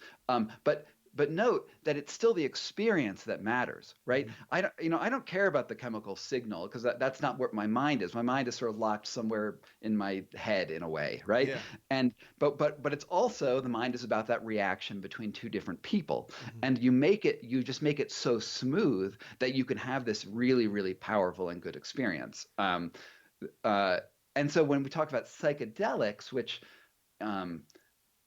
But note that it's still the experience that matters, right? Hmm. I don't care about the chemical signal because that's not where my mind is. My mind is sort of locked somewhere in my head in a way, right? Yeah. And but it's also the mind is about that reaction between two different people, Hmm. and you just make it so smooth that you can have this really really powerful and good experience. Uh, and so when we talk about psychedelics, which um,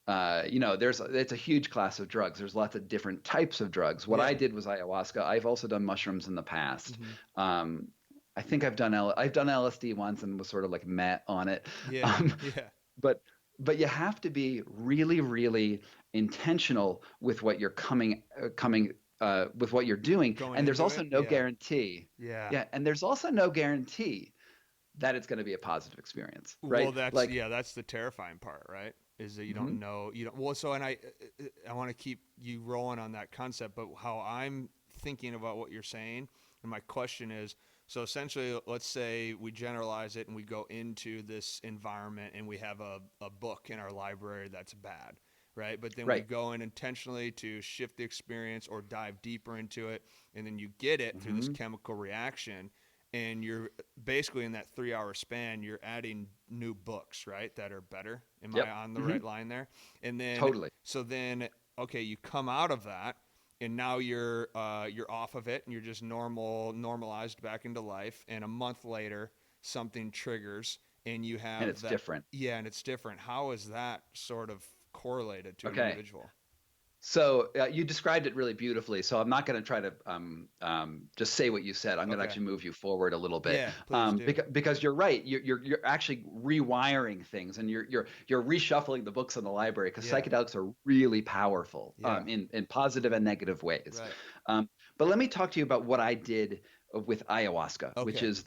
it's a huge class of drugs. There's lots of different types of drugs. What I Yeah. did was ayahuasca. I've also done mushrooms in the past. Hmm. Um, I think I've done LSD once and was sort of like met on it. Yeah. Um, Yeah. but you have to be really, really intentional with what you're coming with what you're doing. Going And there's into also it. no Yeah. guarantee. Yeah. Yeah, and there's also no guarantee that it's going to be a positive experience, Well, right? that's Like, yeah, that's the terrifying part, right? Is that you don't mhm, know, you don't. Well, so and I want to keep you rolling on that concept, but how I'm thinking about what you're saying, and my question is, so essentially, let's say we generalize it and we go into this environment and we have a book in our library that's bad, right? But then we right. go in intentionally to shift the experience or dive deeper into it, and then you get it through this Hmm. chemical reaction, and you're basically in that 3 hour span, you're adding new books, right? That are better. Am I Yep. on the right line there? And then, Totally. so then, okay, you come out of that, and now you're off of it, and you're just normalized back into life. And a month later, something triggers, and you And have it's that. different. Yeah, and it's different. How is that sort of correlated to an Okay. individual? So you described it really beautifully. So I'm not going to try to just say what you said. I'm going to Okay. actually move you forward a little bit, Yeah, please do. because you're right. You're actually rewiring things, and you're reshuffling the books in the library because Yeah. psychedelics are really powerful, Yeah. in positive and negative ways. Right. But let me talk to you about what I did with ayahuasca, which Okay. is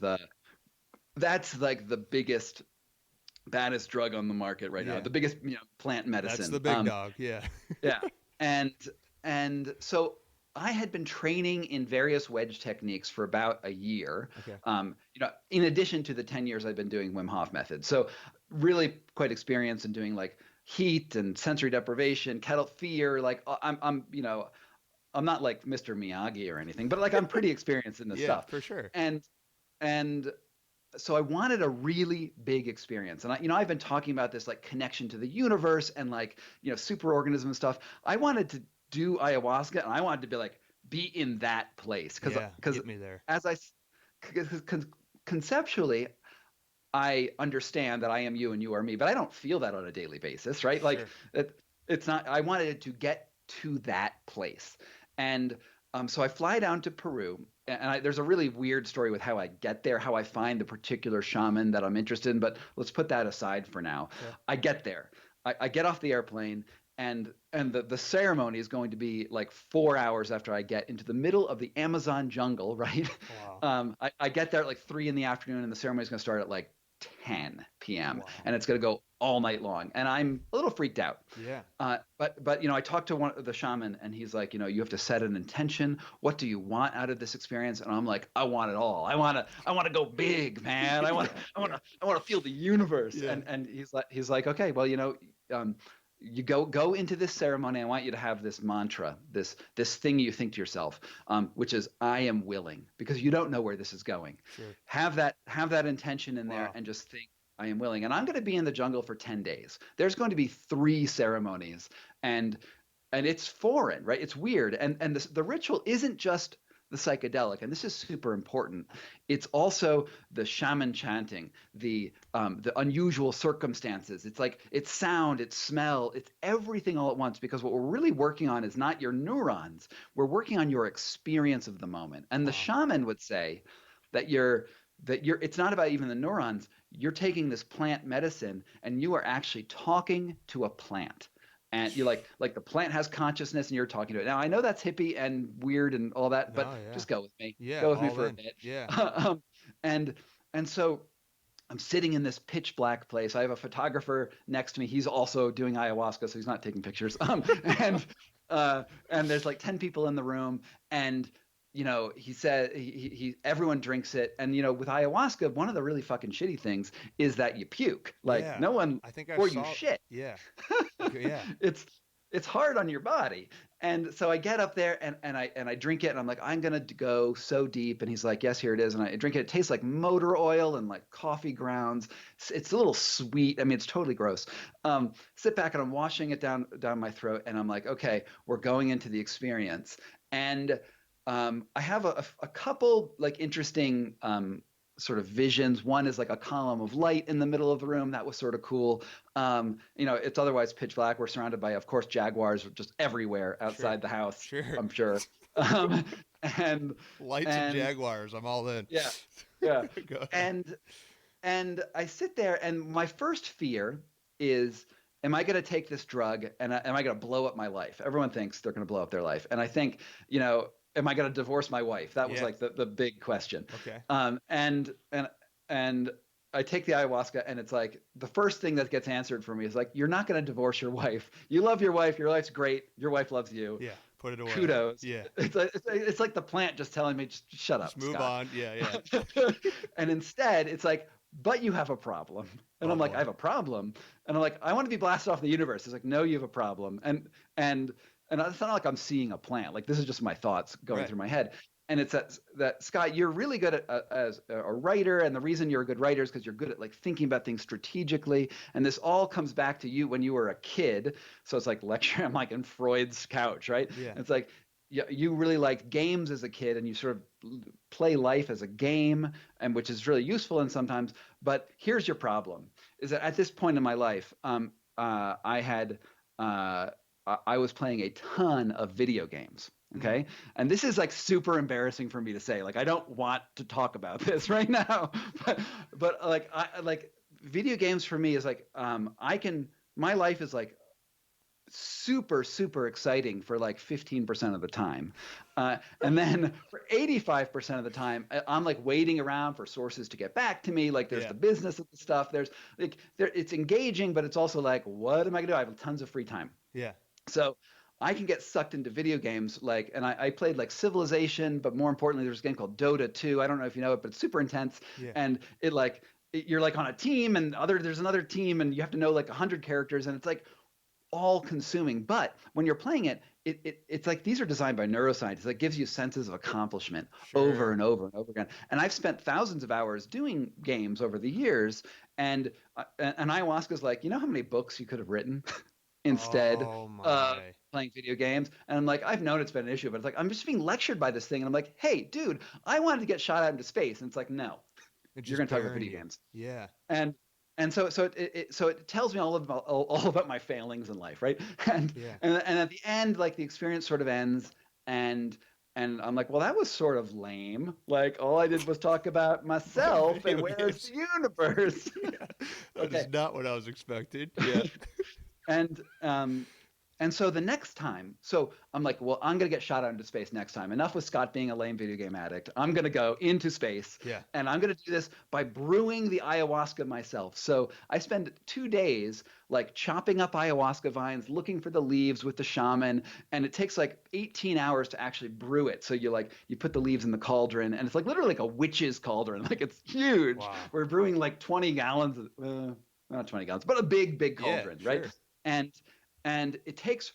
that's like the biggest, baddest drug on the market right now, Yeah. the biggest, plant That's medicine. the big dog. Yeah. Yeah. And so I had been training in various wedge techniques for about a year. Okay. In addition to the 10 years I've been doing Wim Hof method. So really quite experienced in doing like heat and sensory deprivation, kettle fear. Like I'm not like Mr. Miyagi or anything, but like I'm pretty experienced in this Yeah, stuff. for sure. And and so I wanted a really big experience. And I've been talking about this like connection to the universe and like, superorganism and stuff. I wanted to do ayahuasca and I wanted to be in that place Yeah, because get me there. as I conceptually, I understand that I am you and you are me, but I don't feel that on a daily basis, right? Like Sure. it's not. I wanted to get to that place, and so I fly down to Peru, and there's a really weird story with how I get there, how I find the particular shaman that I'm interested in. But let's put that aside for now. Okay. I get there. I get off the airplane, and the ceremony is going to be like 4 hours after I get into the middle of the Amazon jungle, right? Wow. I get there at like 3 in the afternoon, and the ceremony is going to start at like 10 p.m. Wow. and it's going to go all night long. And I'm a little freaked out. Yeah. But I talked to the shaman, and he's like, you have to set an intention. What do you want out of this experience? And I'm like, I want it all. I want to go big, man. I want Yeah. I want to I want to feel the universe. Yeah. And he's like, okay, well, you go into this ceremony. I want you to have this mantra, this thing you think to yourself, which is I am willing, because you don't know where this is going. Sure. Have that intention in there Wow. and just think I am willing. And I'm going to be in the jungle for 10 days. There's going to be 3 ceremonies, and it's foreign, right? It's weird. And the ritual isn't just the psychedelic, and this is super important. It's also the shaman chanting, the unusual circumstances. It's like it's sound, it's smell, it's everything all at once. Because what we're really working on is not your neurons. We're working on your experience of the moment. And the Wow. shaman would say that you're it's not about even the neurons. You're taking this plant medicine and you are actually talking to a plant, and you're like the plant has consciousness and you're talking to it. Now I know that's hippie and weird and all that, but No, yeah. just go with me. Yeah, Go with me all for a in. bit. Yeah. um, and and so I'm sitting in this pitch black place. I have a photographer next to me. He's also doing ayahuasca, so he's not taking pictures. And and there's like 10 people in the room, and he said everyone drinks it, and with ayahuasca, one of the really fucking shitty things is that you puke. Like Yeah. no one, I think I or you saw. shit. Yeah. Yeah. It's hard on your body. And so I get up there and I drink it, and I'm like, I'm gonna go so deep. And he's like, yes, here it is. And I drink it. It tastes like motor oil and like coffee grounds. It's a little sweet. I mean, it's totally gross. Sit back and I'm washing it down my throat, and I'm like, okay, we're going into the experience. And I have a couple like interesting sort of visions. One is like a column of light in the middle of the room. That was sort of cool. It's otherwise pitch black. We're surrounded by, of course, jaguars just everywhere Sure. outside the house, Sure. I'm sure. Um, and Lights and and jaguars. I'm all in. yeah, yeah. Go ahead. And I sit there, and my first fear is, am I going to take this drug and am I going to blow up my life? Everyone thinks they're going to blow up their life, and I think, am I going to divorce my wife? That was Yeah. like the big question. Okay. And I take the ayahuasca, and it's like the first thing that gets answered for me is like, you're not going to divorce your wife. You love your wife. Your life's great. Your wife loves you. Yeah. Put it away. Kudos. Yeah. It's like the plant just telling me, just shut up, Just move Scott. on. Yeah. Yeah. And instead, it's like, but you have a problem. And Oh I'm like, boy. I have a problem. And I'm like, I want to be blasted off the universe. It's like, no, you have a problem. And it's not like I'm seeing a plant. Like this is just my thoughts going Right. through my head. and it's that Scott, you're really good at as a writer, and the reason you're a good writer is because you're good at like thinking about things strategically, and this all comes back to you when you were a kid. So it's like lecture. I'm like in Freud's couch, right? Yeah. It's like you really liked games as a kid, and you sort of play life as a game, and which is really useful and sometimes. But here's your problem: is that at this point in my life, I had I was playing a ton of video games. Mm. Okay. And this is like super embarrassing for me to say. Like, I don't want to talk about this right now, but like, I like video games for me is like, my life is like super, super exciting for like 15% of the time. And then for 85% of the time, I'm like waiting around for sources to get back to me. Like there's Yeah. the business of the stuff. There's like, it's engaging, but it's also like, what am I gonna do? I have tons of free time. Yeah. So I can get sucked into video games like, and I played like Civilization, but more importantly, there's a game called Dota 2. I don't know if you know it, but it's super intense. Yeah. And you're like on a team and there's another team and you have to know like 100 characters and it's like all consuming. But when you're playing it, it's like these are designed by neuroscientists. That gives you senses of accomplishment over Sure. and over and over again. And I've spent thousands of hours doing games over the years. And ayahuasca is like, you know how many books you could have written instead Oh of my. playing video games? And I'm like, I've known it's been an issue, but it's like I'm just being lectured by this thing. And I'm like, hey, dude, I wanted to get shot out into space. And it's like, no, It you're just going to talk about burn video you. games. Yeah. And so it tells me all about my failings in life, right? And Yeah. and at the end, like the experience sort of ends, and I'm like, well, that was sort of lame. Like all I did was talk about My myself and video where's games. the universe? Yeah. That Okay. is not what I was expecting. Yeah. And and so the next time, so I'm like, well, I'm gonna get shot out into space next time. Enough with Scott being a lame video game addict. I'm gonna go into space, Yeah. and I'm gonna do this by brewing the ayahuasca myself. So I spend 2 days like chopping up ayahuasca vines, looking for the leaves with the shaman, and it takes like 18 hours to actually brew it. So you put the leaves in the cauldron, and it's like literally like a witch's cauldron. Like it's huge. Wow. We're brewing like 20 gallons, not 20 gallons, but a big Yeah, cauldron, right? sure. And it takes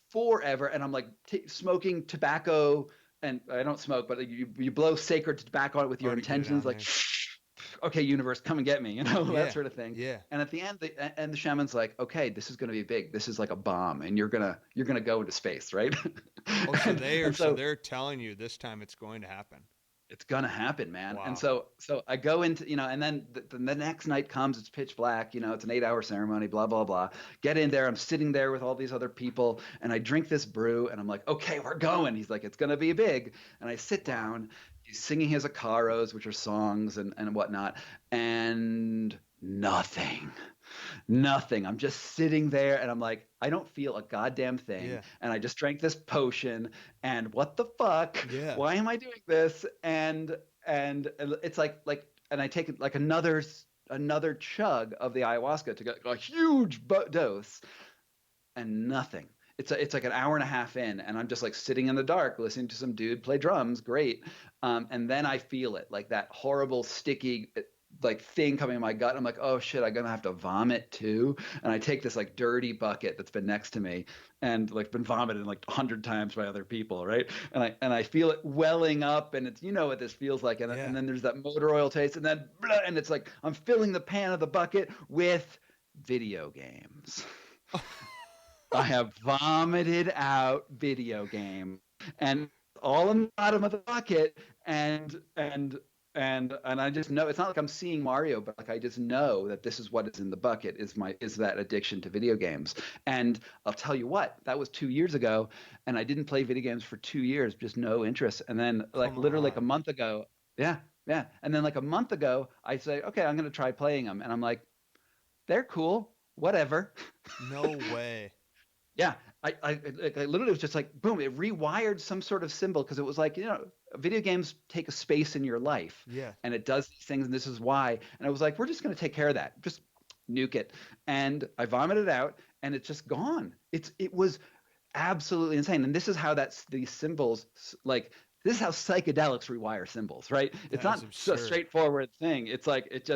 forever. And I'm like smoking tobacco, and I don't smoke, but you blow sacred tobacco on it with your Oh, to get it intentions, on like, there. okay, universe, come and get me, that Yeah. sort of thing. Yeah. And at the end, the shaman's like, okay, this is going to be big. This is like a bomb, and you're gonna go into space, right? Oh, so And so they're telling you this time it's going to happen. it's gonna happen, man. And Wow. so I go into, and then the next night comes, it's pitch black, it's an 8-hour ceremony, blah, blah, blah. Get in there, I'm sitting there with all these other people, and I drink this brew, and I'm like, okay, we're going. He's like, it's gonna be big. And I sit Wow. down, he's singing his acaros, which are songs and whatnot, and nothing. Nothing. I'm just sitting there and I'm like, I don't feel a goddamn thing. Yeah. And I just drank this potion and what the fuck? Yeah. Why am I doing this? And it's like and I take like another chug of the ayahuasca to get a huge dose and nothing. It's like an hour and a half in, and I'm just like sitting in the dark listening to some dude play drums. Great. And then I feel it, like that horrible sticky like thing coming in my gut. I'm like, oh shit, I'm gonna have to vomit too. And I take this like dirty bucket that's been next to me and like been vomited like 100 times by other people, right? And I feel it welling up, and it's, what this feels like, and Yeah. then there's that motor oil taste, and then blah, and it's like I'm filling the pan of the bucket with video games. I have vomited out video game, and all in the bottom of the bucket, and I just know it's not like I'm seeing Mario, but like I just know that this is what is in the bucket is that addiction to video games. And I'll tell you what, that was 2 years ago, and I didn't play video games for 2 years, just no interest. And then like Come literally like a on. month ago, yeah, yeah, and then like a month ago, I say, okay, I'm gonna try playing them, and I'm like, they're cool, whatever. No way. Yeah, I literally was just like, boom, it rewired some sort of symbol because it was like, video games take a space in your life Yeah. and it does these things and this is why. And I was like, we're just going to take care of that. Just nuke it. And I vomited out and it's just gone. It was absolutely insane. And this is how these symbols, like, this is how psychedelics rewire symbols, right? It's That is not a absurd. straightforward thing. It's like it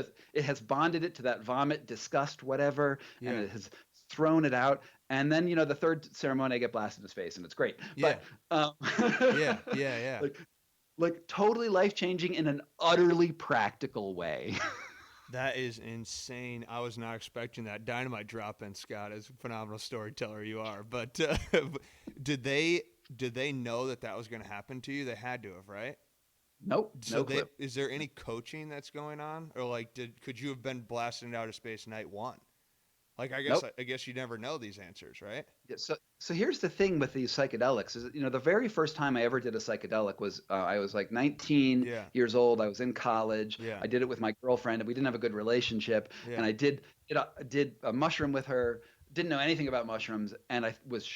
has bonded it to that vomit, disgust, whatever, and Yeah. it has thrown it out. And then, the third ceremony, I get blasted in the face, and it's great. Yeah. But um, Yeah. Yeah. Yeah. like like totally life-changing in an utterly practical way. That is insane. I was not expecting that. Dynamite drop in, Scott, as a phenomenal storyteller you are. But did they did they know that that was going to happen to you? They had to have, right? Nope, So no they clue. is there any coaching that's going on, or like did could you have been blasted into outer space night one? Like Nope. I guess you never know these answers, right? Yeah, so here's the thing with these psychedelics is, the very first time I ever did a psychedelic was I was like 19 Yeah, years old. I was in college. yeah, I did it with my girlfriend, and we didn't have a good relationship. yeah. And I did a mushroom with her. Didn't know anything about mushrooms, and I was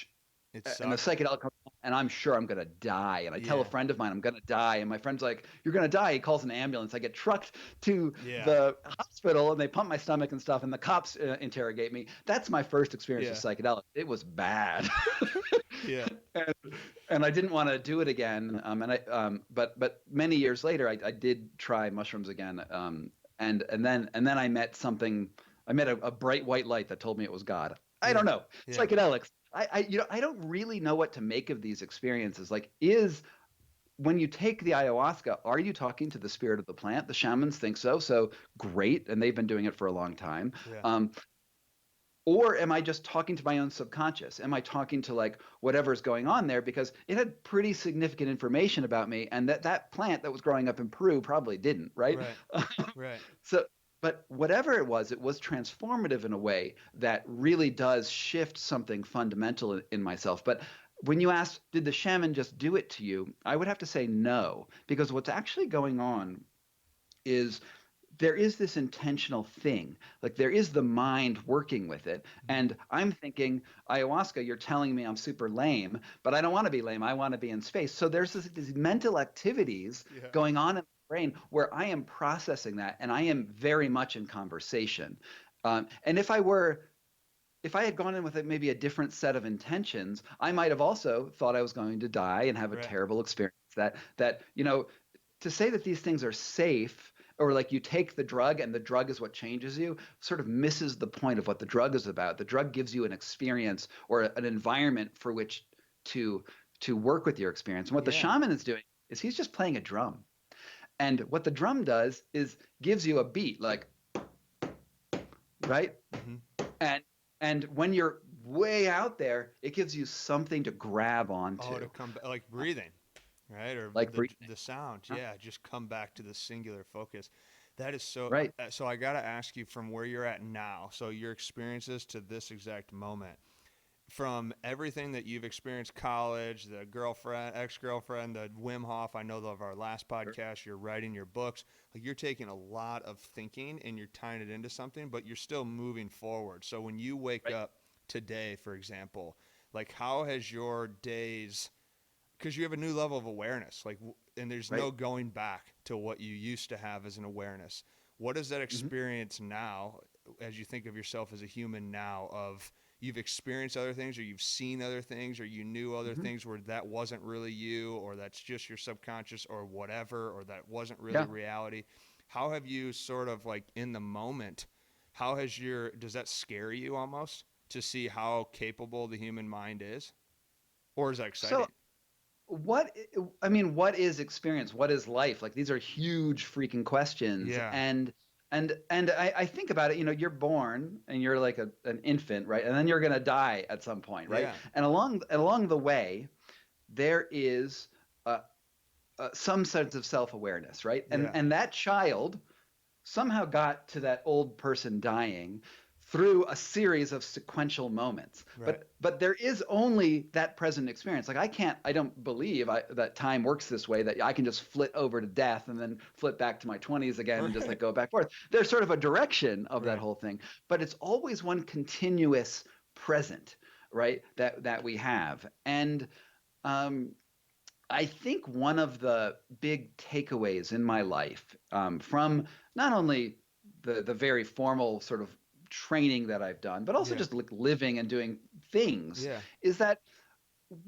It and the sucked. psychedelic comes on, and I'm sure I'm gonna die. And I tell a Yeah, friend of mine I'm gonna die, and my friend's like, "You're gonna die." He calls an ambulance. I get trucked to yeah, the hospital, and they pump my stomach and stuff, and the cops interrogate me. That's my first experience with yeah, psychedelics. It was bad. yeah, and, and I didn't want to do it again. But many years later, I did try mushrooms again. And then I met something. I met a bright white light that told me it was God. I yeah, don't know. yeah. Psychedelics. I don't really know what to make of these experiences. Like, is when you take the ayahuasca, are you talking to the spirit of the plant? The shamans think so. So great, and they've been doing it for a long time. Yeah. Um, or am I just talking to my own subconscious? Am I talking to like whatever's going on there? Because it had pretty significant information about me, and that plant that was growing up in Peru probably didn't, right? Right. Right. So, but whatever it was transformative in a way that really does shift something fundamental in myself. But when you ask, did the shaman just do it to you? I would have to say no, because what's actually going on is there is this intentional thing. Like, there is the mind working with it. Mhm. And I'm thinking, ayahuasca, you're telling me I'm super lame, but I don't want to be lame. I want to be in space. So there's these mental activities Yeah. going on in the brain where I am processing that, and I am very much in conversation. And if I had gone in with maybe a different set of intentions, I might have also thought I was going to die and have a Right. terrible experience. That to say that these things are safe, or like you take the drug and the drug is what changes you, sort of misses the point of what the drug is about. The drug gives you an experience or an environment for which to to work with your experience. And what the Yeah. shaman is doing is he's just playing a drum. And what the drum does is gives you a beat, like, right? Hmm. And and when you're way out there, it gives you something to grab Oh, to onto, come back, like breathing, right? Or like breathing. the sound. Huh? Yeah, just come back to the singular focus. That is so. Right. So I gotta ask you from where you're at now. So your experiences to this exact moment, from everything that you've experienced, college, the girlfriend, ex-girlfriend, the Wim Hof. I know of our last Sure. podcast. You're writing your books. Like, you're taking a lot of thinking and you're tying it into something, but you're still moving forward. So when you wake Right. up today, for example, like, how has your days, because you have a new level of awareness, like, and there's Right. no going back to what you used to have as an awareness. What is that Hmm. experience now, as you think of yourself as a human now, of you've experienced other things, or you've seen other things, or you knew other Hmm. things where that wasn't really you, or that's just your subconscious, or whatever, or that wasn't really Yeah. reality? How have you sort of, like, in the moment, how has your, does that scare you almost to see how capable the human mind is? Or is that So exciting? what I mean, what is experience? What is life? Like, these are huge freaking questions. Yeah. And I think about it, you're born and you're like an infant, right? And then you're gonna die at some point, right? Yeah. And along the way, there is some sense of self-awareness, right? And Yeah. and that child somehow got to that old person dying through a series of sequential moments. Right. But there is only that present experience. Like, I don't believe that time works this way, that I can just flit over to death and then flit back to my 20s again and just like Right. go back and forth. There's sort of a direction of that Right. whole thing, but it's always one continuous present, right? That we have. And um, I think one of the big takeaways in my life, from not only the very formal sort of training that I've done, but also Yeah. just like living and doing things, Yeah. is that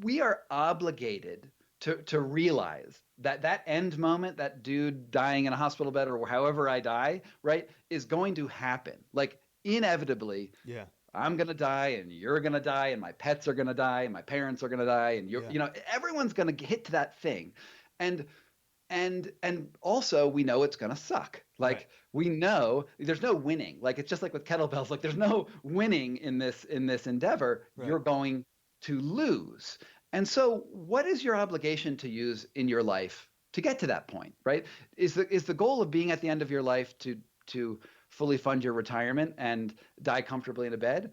we are obligated to realize that that end moment, that dude dying in a hospital bed or however I die, right, is going to happen. Like, inevitably, Yeah. I'm gonna die, and you're gonna die, and my pets are gonna die, and my parents are gonna die, and Yeah. everyone's gonna hit to that thing, and and also we know it's going to suck. Right. Like we know there's no winning. Like it's just like with kettlebells, like there's no winning in this endeavor. Right. You're going to lose. And so what is your obligation to use in your life to get to that point, right? Is the goal of being at the end of your life to fully fund your retirement and die comfortably in a bed?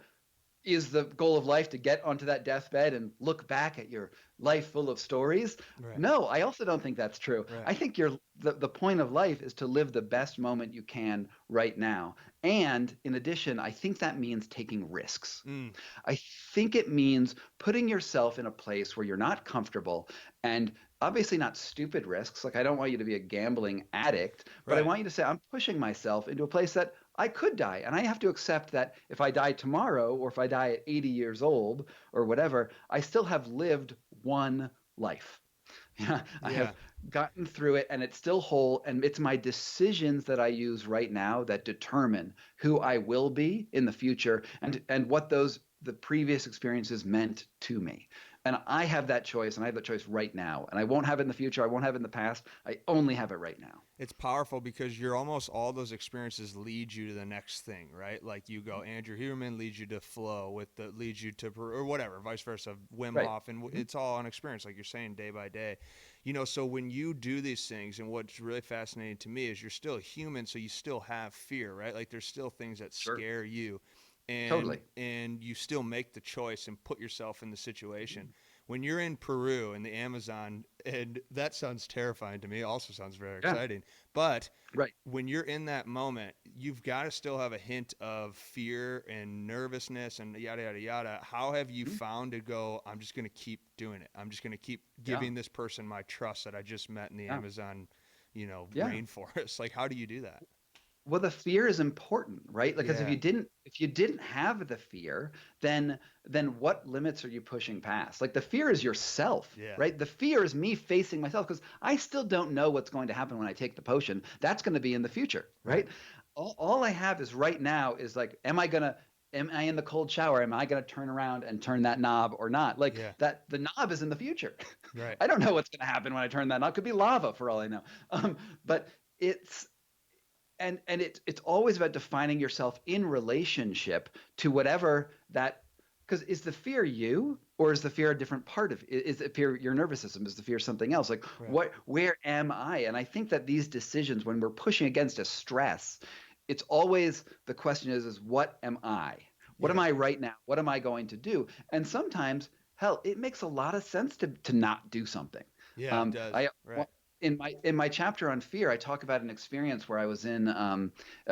Is the goal of life to get onto that deathbed and look back at your life full of stories? Right. No, I also don't think that's true. Right. I think the point of life is to live the best moment you can right now. And in addition, I think that means taking risks. Mm. I think it means putting yourself in a place where you're not comfortable and obviously not stupid risks. Like, I don't want you to be a gambling addict, but I Right. want you to say, I'm pushing myself into a place that I could die. And I have to accept that if I die tomorrow or if I die at 80 years old or whatever, I still have lived one life. Yeah, I Yeah. have gotten through it and it's still whole. And it's my decisions that I use right now that determine who I will be in the future and what the previous experiences meant to me. And I have that choice and I have that choice right now. And I won't have it in the future. I won't have it in the past. I only have it right now. It's powerful because you're almost all those experiences lead you to the next thing, right? Like you go Andrew Huberman leads you to flow with the leads you to or whatever, vice versa, Wim Right. Hof, and Mhm. it's all an experience, like you're saying, day by day. So when you do these things, and what's really fascinating to me is you're still human, so you still have fear, right? Like there's still things that Sure. scare you, and Totally. and you still make the choice and put yourself in the situation. When you're in Peru in the Amazon, and that sounds terrifying to me, also sounds very Yeah. exciting, but Right. when you're in that moment, you've got to still have a hint of fear and nervousness and yada, yada, yada. How have you Mhm. found to go, I'm just going to keep doing it? I'm just going to keep Yeah. giving this person my trust that I just met in the Yeah. Amazon, Yeah. rainforest. Like, how do you do that? Well, the fear is important, right? Like, because if Yeah. you didn't have the fear, then what limits are you pushing past? Like the fear is yourself, Yeah. right? The fear is me facing myself because I still don't know what's going to happen when I take the potion. That's going to be in the future, Right. right? All I have is right now is like, am I in the cold shower? Am I gonna turn around and turn that knob or not? Like Yeah. that the knob is in the future. Right. I don't know what's gonna happen when I turn that knob. It could be lava for all I know. But it's it's always about defining yourself in relationship to whatever that, because is the fear you or is the fear a different part of is the fear your nervous system, is the fear something else? Like Right. where am I? And I think that these decisions when we're pushing against a stress, it's always the question is what am I, what am Yeah. I right now, what am I going to do? And sometimes hell it makes a lot of sense to not do something. Yeah, it does. I Right. in my chapter on fear, I talk about an experience where I was in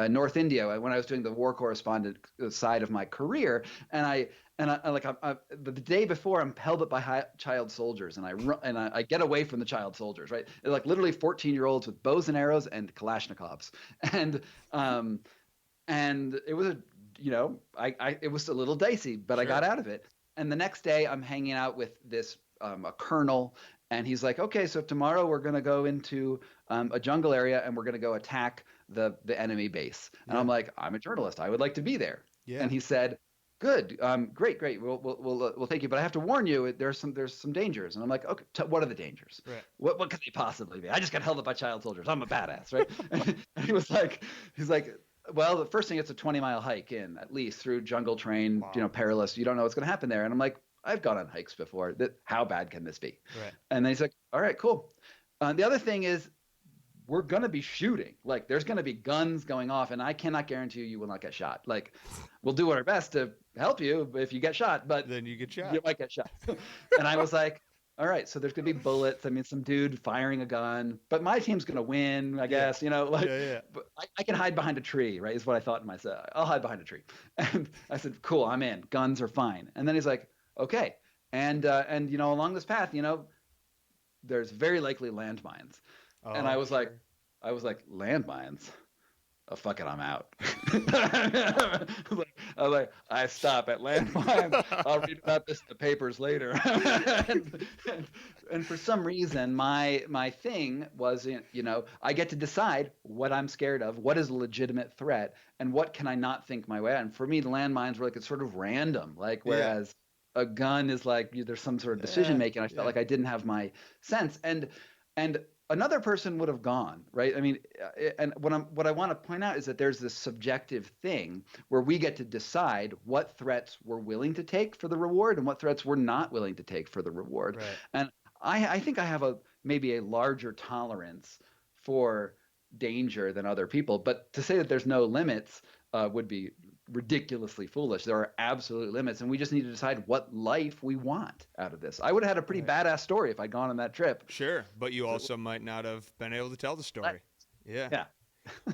North India when I was doing the war correspondent side of my career, and the day before I'm held up by child soldiers, and I run and I get away from the child soldiers, right? They're like literally 14-year-olds with bows and arrows and Kalashnikovs, and um, and it was it was a little dicey, but I got Sure. out of it. And the next day, I'm hanging out with this a colonel, and he's like, "Okay, so tomorrow we're gonna go into a jungle area, and we're gonna go attack the enemy base." And I'm Yeah. like, "I'm a journalist. I would like to be there." Yeah. And he said, "Good, great, great. We'll take you, but I have to warn you. There's some dangers." And I'm like, "Okay, what are the dangers? Right. What could they possibly be? I just got held up by child soldiers. I'm a badass, right?" And he's like, well, the first thing, it's a 20-mile hike in at least through jungle terrain, Wow. perilous. You don't know what's going to happen there. And I'm like, I've gone on hikes before. How bad can this be? Right. And then he's like, all right, cool. The other thing is we're going to be shooting. Like there's going to be guns going off, and I cannot guarantee you will not get shot. Like we'll do our best to help you if you get shot, but Then you get shot. you might get shot. And I was like, all right, so there's gonna be bullets. I mean, some dude firing a gun, but my team's gonna win, I Yeah. guess. Like, Yeah. Yeah. but I can hide behind a tree, right? Is what I thought in myself. I'll hide behind a tree, and I said, cool, I'm in. Guns are fine. And then he's like, okay, and along this path, there's very likely landmines, and Oh, sure. I was like, landmines. Oh, fuck it, I'm out. I stop at landmines. I'll read about this in the papers later. And for some reason, my thing was, I get to decide what I'm scared of, what is a legitimate threat, and what can I not think my way out. And for me, the landmines were like it's sort of random, like Yeah. whereas a gun is like there's some sort of decision Yeah. making. I felt Yeah. like I didn't have my sense, and another person would have gone, right? I mean, and what I want to point out is that there's this subjective thing where we get to decide what threats we're willing to take for the reward and what threats we're not willing to take for the reward. Right. And I think I have a maybe a larger tolerance for danger than other people, but to say that there's no limits would be ridiculously foolish. There are absolute limits, and we just need to decide what life we want out of this. I would have had a pretty Right. badass story if I'd gone on that trip. Sure, but you So, also might not have been able to tell the story. Yeah. yeah.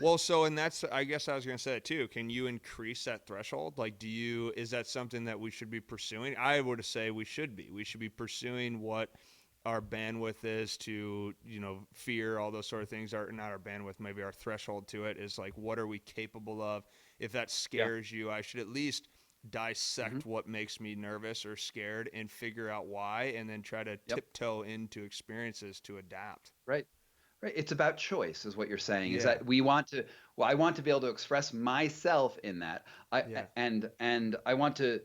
Well, so and that's I guess I was going to say it too. Can you increase that threshold? Like is that something that we should be pursuing? I would say we should be. We should be pursuing what our bandwidth is to, fear, all those sort of things are not our bandwidth, maybe our threshold to it is like what are we capable of? If that Yeah. scares you, I should at least Hmm. dissect what makes me nervous or scared and figure out why and then try to Yep. tiptoe into experiences to adapt. Right. Right. It's about choice, is what you're saying. Is Yeah. that we want to? Well, I want to be able to express myself in that. Yeah. And I want to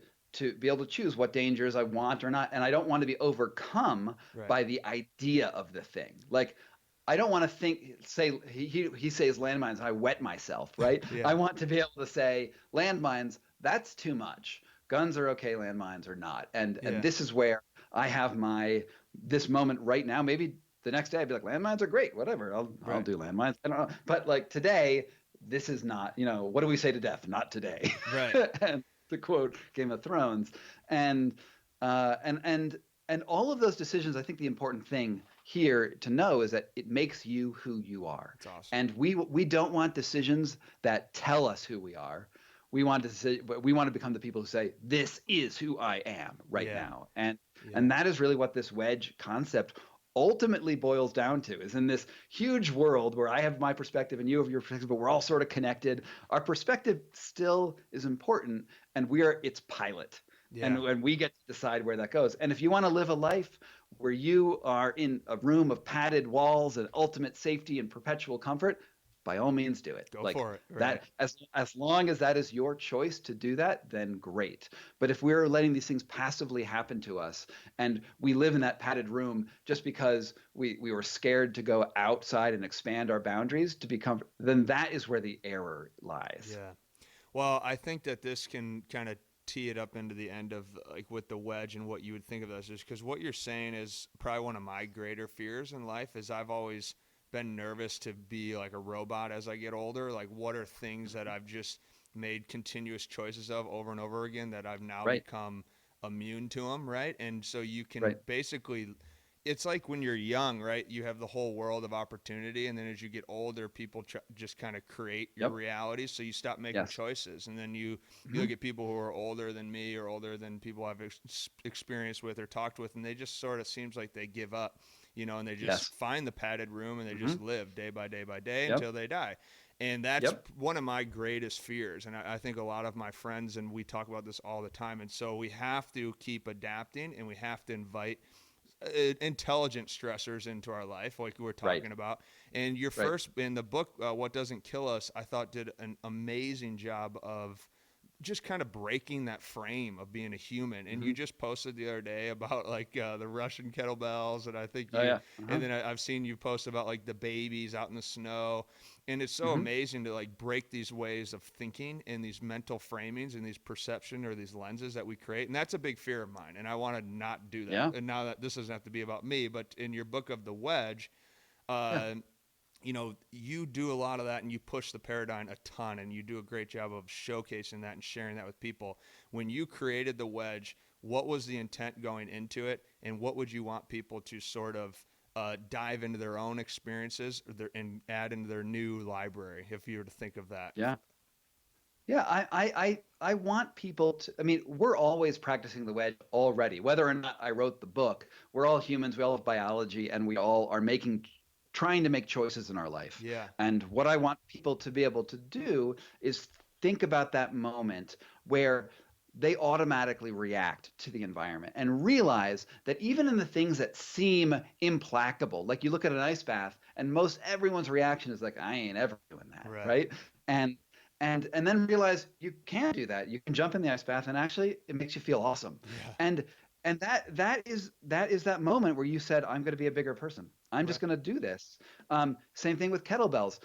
be able to choose what dangers I want or not. And I don't want to be overcome Right. by the idea of the thing. Like I don't want to say he says landmines and I wet myself, right? Yeah. I want to be able to say landmines, that's too much. Guns are okay, landmines are not. And Yeah. this is where I have this moment right now. Maybe the next day I'd be like, landmines are great, whatever. I'll Right. do landmines. I don't know. But like today, this is not, what do we say to death? Not today. Right. And to quote Game of Thrones. And uh and and and all of those decisions, I think the important thing here to know is that it makes you who you are. It's awesome. And we don't want decisions that tell us who we are. We want to become the people who say, this is who I am right Yeah. now. And Yeah. and that is really what this wedge concept ultimately boils down to, is in this huge world where I have my perspective and you have your perspective, but we're all sort of connected. Our perspective still is important, and we are its pilot. Yeah. And we get to decide where that goes. And if you want to live a life where you are in a room of padded walls and ultimate safety and perpetual comfort, by all means do it. Go Like for it. Right. that, as long as that is your choice to do that, then great. But if we're letting these things passively happen to us and we live in that padded room just because we were scared to go outside and expand our boundaries to become, then that is where the error lies. Yeah. Well, I think that this can kind of tee it up into the end of like with the wedge and what you would think of this is because what you're saying is probably one of my greater fears in life is I've always been nervous to be like a robot as I get older. Like what are things that I've just made continuous choices of over and over again that I've now Right. become immune to them, right? And so you can Right. basically it's like when you're young, right? You have the whole world of opportunity, and then as you get older, people just kind of create your Yep. reality. So you stop making Yes. choices, and then you Hmm. look at people who are older than me or older than people I've experienced with or talked with, and they just sort of seems like they give up, and they just Yes. find the padded room and they just Hmm. live day by day by day Yep. until they die. And that's Yep. one of my greatest fears. And I think a lot of my friends, and we talk about this all the time. And so we have to keep adapting and we have to invite intelligent stressors into our life, like we were Right. talking about. And your Right. first in the book, What Doesn't Kill Us, I thought did an amazing job of just kind of breaking that frame of being a human. And Hmm. you just posted the other day about like the Russian kettlebells, and I think Oh yeah. and then I've seen you post about like the babies out in the snow, and it's so Hmm. amazing to like break these ways of thinking and these mental framings and these perception or these lenses that we create. And that's a big fear of mine, and I want to not do that. Yeah. And now that this doesn't have to be about me, but in your book of The Wedge, Yeah. uh, you do a lot of that and you push the paradigm a ton and you do a great job of showcasing that and sharing that with people. When you created the wedge, what was the intent going into it, and what would you want people to sort of dive into their own experiences and add into their new library if you were to think of that? Yeah. Yeah, I want people to. I mean, we're always practicing the wedge already. Whether or not I wrote the book, we're all humans. We all have biology, and we all are trying to make choices in our life. Yeah. And what I want people to be able to do is think about that moment where they automatically react to the environment and realize that even in the things that seem implacable, like you look at an ice bath, and most everyone's reaction is like, "I ain't ever doing that," Right. right? And and then realize you can do that. You can jump in the ice bath, and actually, it makes you feel awesome. Yeah. And And that is that moment where you said, I'm going to be a bigger person. I'm just Right. going to do this. Same thing with kettlebells.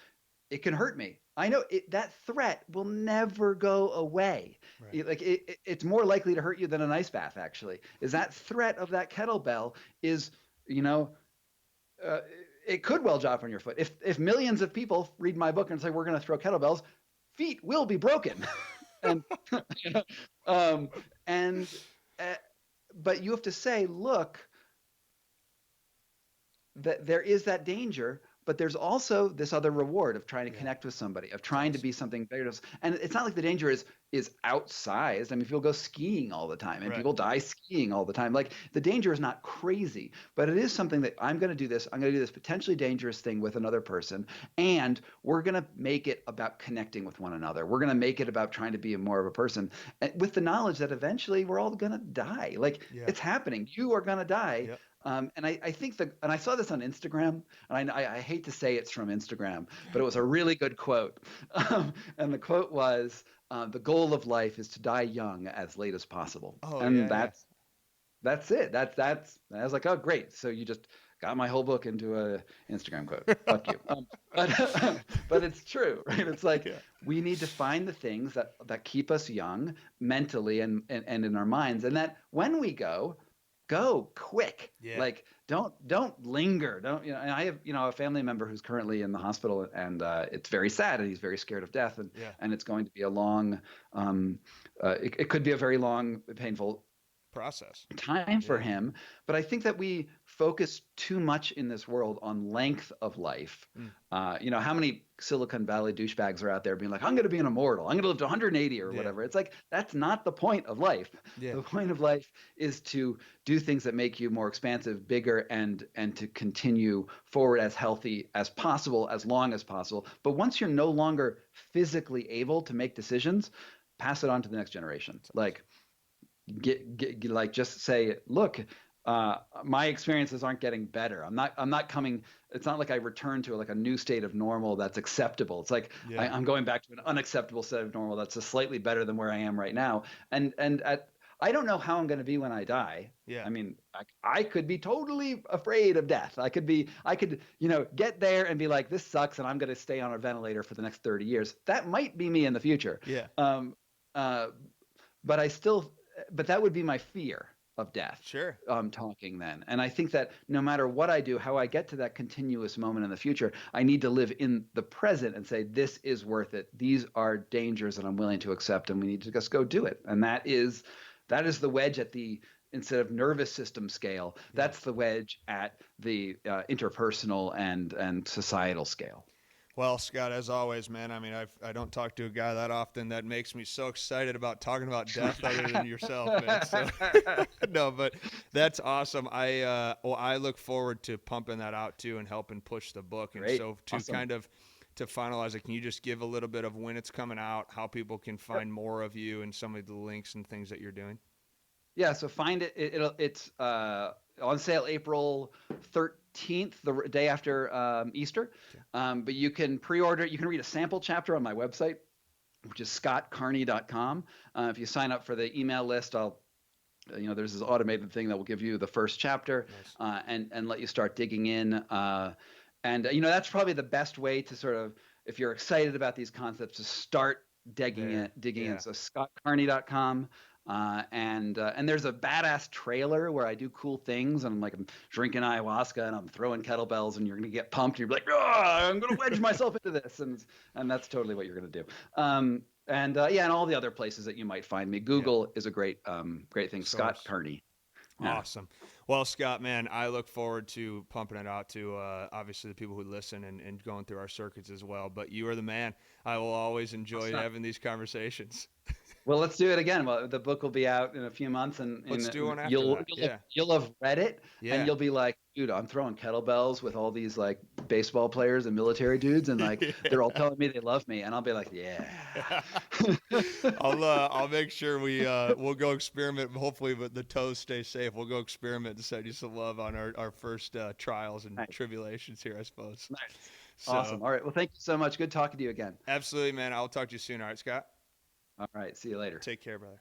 It can hurt me. I know that threat will never go away. Right. It's more likely to hurt you than an ice bath, actually. Is that threat of that kettlebell is, you know, uh, it could well drop on your foot. If millions of people read my book and say we're going to throw kettlebells, feet will be broken. and um, and uh, but you have to say, look, that there is that danger, but there's also this other reward of trying to Yeah. connect with somebody, of It's trying to awesome. be something bigger. And it's not like the danger is outsized. I mean, people go skiing all the time and Right. people die skiing all the time. Like the danger is not crazy, but it is something that I'm going to do this. I'm going to do this potentially dangerous thing with another person, and we're going to make it about connecting with one another. We're going to make it about trying to be more of a person, and with the knowledge that eventually we're all going to die. Like Yeah. it's happening. You are going to die. Yep. And I think and I saw this on Instagram, and I hate to say it's from Instagram, but it was a really good quote. And the quote was, "The goal of life is to die young as late as possible." Oh And yeah, yeah. that's it. I was like, oh great, so you just got my whole book into a Instagram quote. Fuck you. But but it's true, right? It's like Yeah. we need to find the things that keep us young mentally and in our minds, and that when we go quick. Yeah. Like don't linger. Don't And I have a family member who's currently in the hospital, and it's very sad, and he's very scared of death, Yeah. and it's going to be a long, it could be a very long, painful Process. time for Yeah. him. But I think that we focus too much in this world on length of life. Mm. How many Silicon Valley douchebags are out there being like, I'm going to be an immortal. I'm going to live to 180 or Yeah. whatever. It's like, that's not the point of life. Yeah. The point of life is to do things that make you more expansive, bigger, and to continue forward as healthy as possible, as long as possible. But once you're no longer physically able to make decisions, pass it on to the next generation. That's awesome. Like, like just say, look, my experiences aren't getting better. I'm not coming. It's not like I return to like a new state of normal that's acceptable. It's like Yeah. I'm going back to an unacceptable set of normal that's just slightly better than where I am right now. I don't know how I'm going to be when I die. Yeah. I mean, I could be totally afraid of death. I could get there and be like, this sucks, and I'm going to stay on a ventilator for the next 30 years. That might be me in the future. Yeah. Uh, but I still, but that would be my fear of death. Sure. Talking then. And I think that no matter what I do, how I get to that continuous moment in the future, I need to live in the present and say, this is worth it. These are dangers that I'm willing to accept, and we need to just go do it. And that is the wedge at the, instead of nervous system scale, Yeah. that's the wedge at the interpersonal and societal scale. Well, Scott, as always, man, I mean, I don't talk to a guy that often that makes me so excited about talking about death other than yourself, man. So, no, but that's awesome. I look forward to pumping that out too and helping push the book. And Great. so to Awesome. kind of to finalize it, can you just give a little bit of when it's coming out, how people can find more of you and some of the links and things that you're doing? Yeah, so find it. It's on sale April 13th, the day after Easter. Okay. But you can pre-order. You can read a sample chapter on my website, which is scottcarney.com. If you sign up for the email list, there's this automated thing that will give you the first chapter, Nice. and let you start digging in. And that's probably the best way to sort of, if you're excited about these concepts, to start There. digging in. Yeah. So scottcarney.com. And there's a badass trailer where I do cool things, and I'm drinking ayahuasca and I'm throwing kettlebells, and you're gonna get pumped. And you're like, oh, I'm gonna wedge myself into this, and that's totally what you're gonna do. And all the other places that you might find me. Yeah. Google is a great thing. Scott Source. Carney. Yeah. Awesome. Well, Scott, man, I look forward to pumping it out to obviously the people who listen and going through our circuits as well. But you are the man. I will always enjoy Awesome. having these conversations. Well, let's do it again. Well, the book will be out in a few months, Let's do and one after you'll that. you'll have, Yeah. you'll have read it, and Yeah. you'll be like, dude, I'm throwing kettlebells with all these like baseball players and military dudes, and like they're all telling me they love me, and I'll be like, yeah. Yeah. I'll make sure we'll go experiment. Hopefully, but the toes stay safe. We'll go experiment and send you some love on our first trials and Nice, tribulations here, I suppose. nice, So awesome. All right. Well, thank you so much. Good talking to you again. absolutely, man. I'll talk to you soon. All right, Scott. All right. See you later. Take care, brother.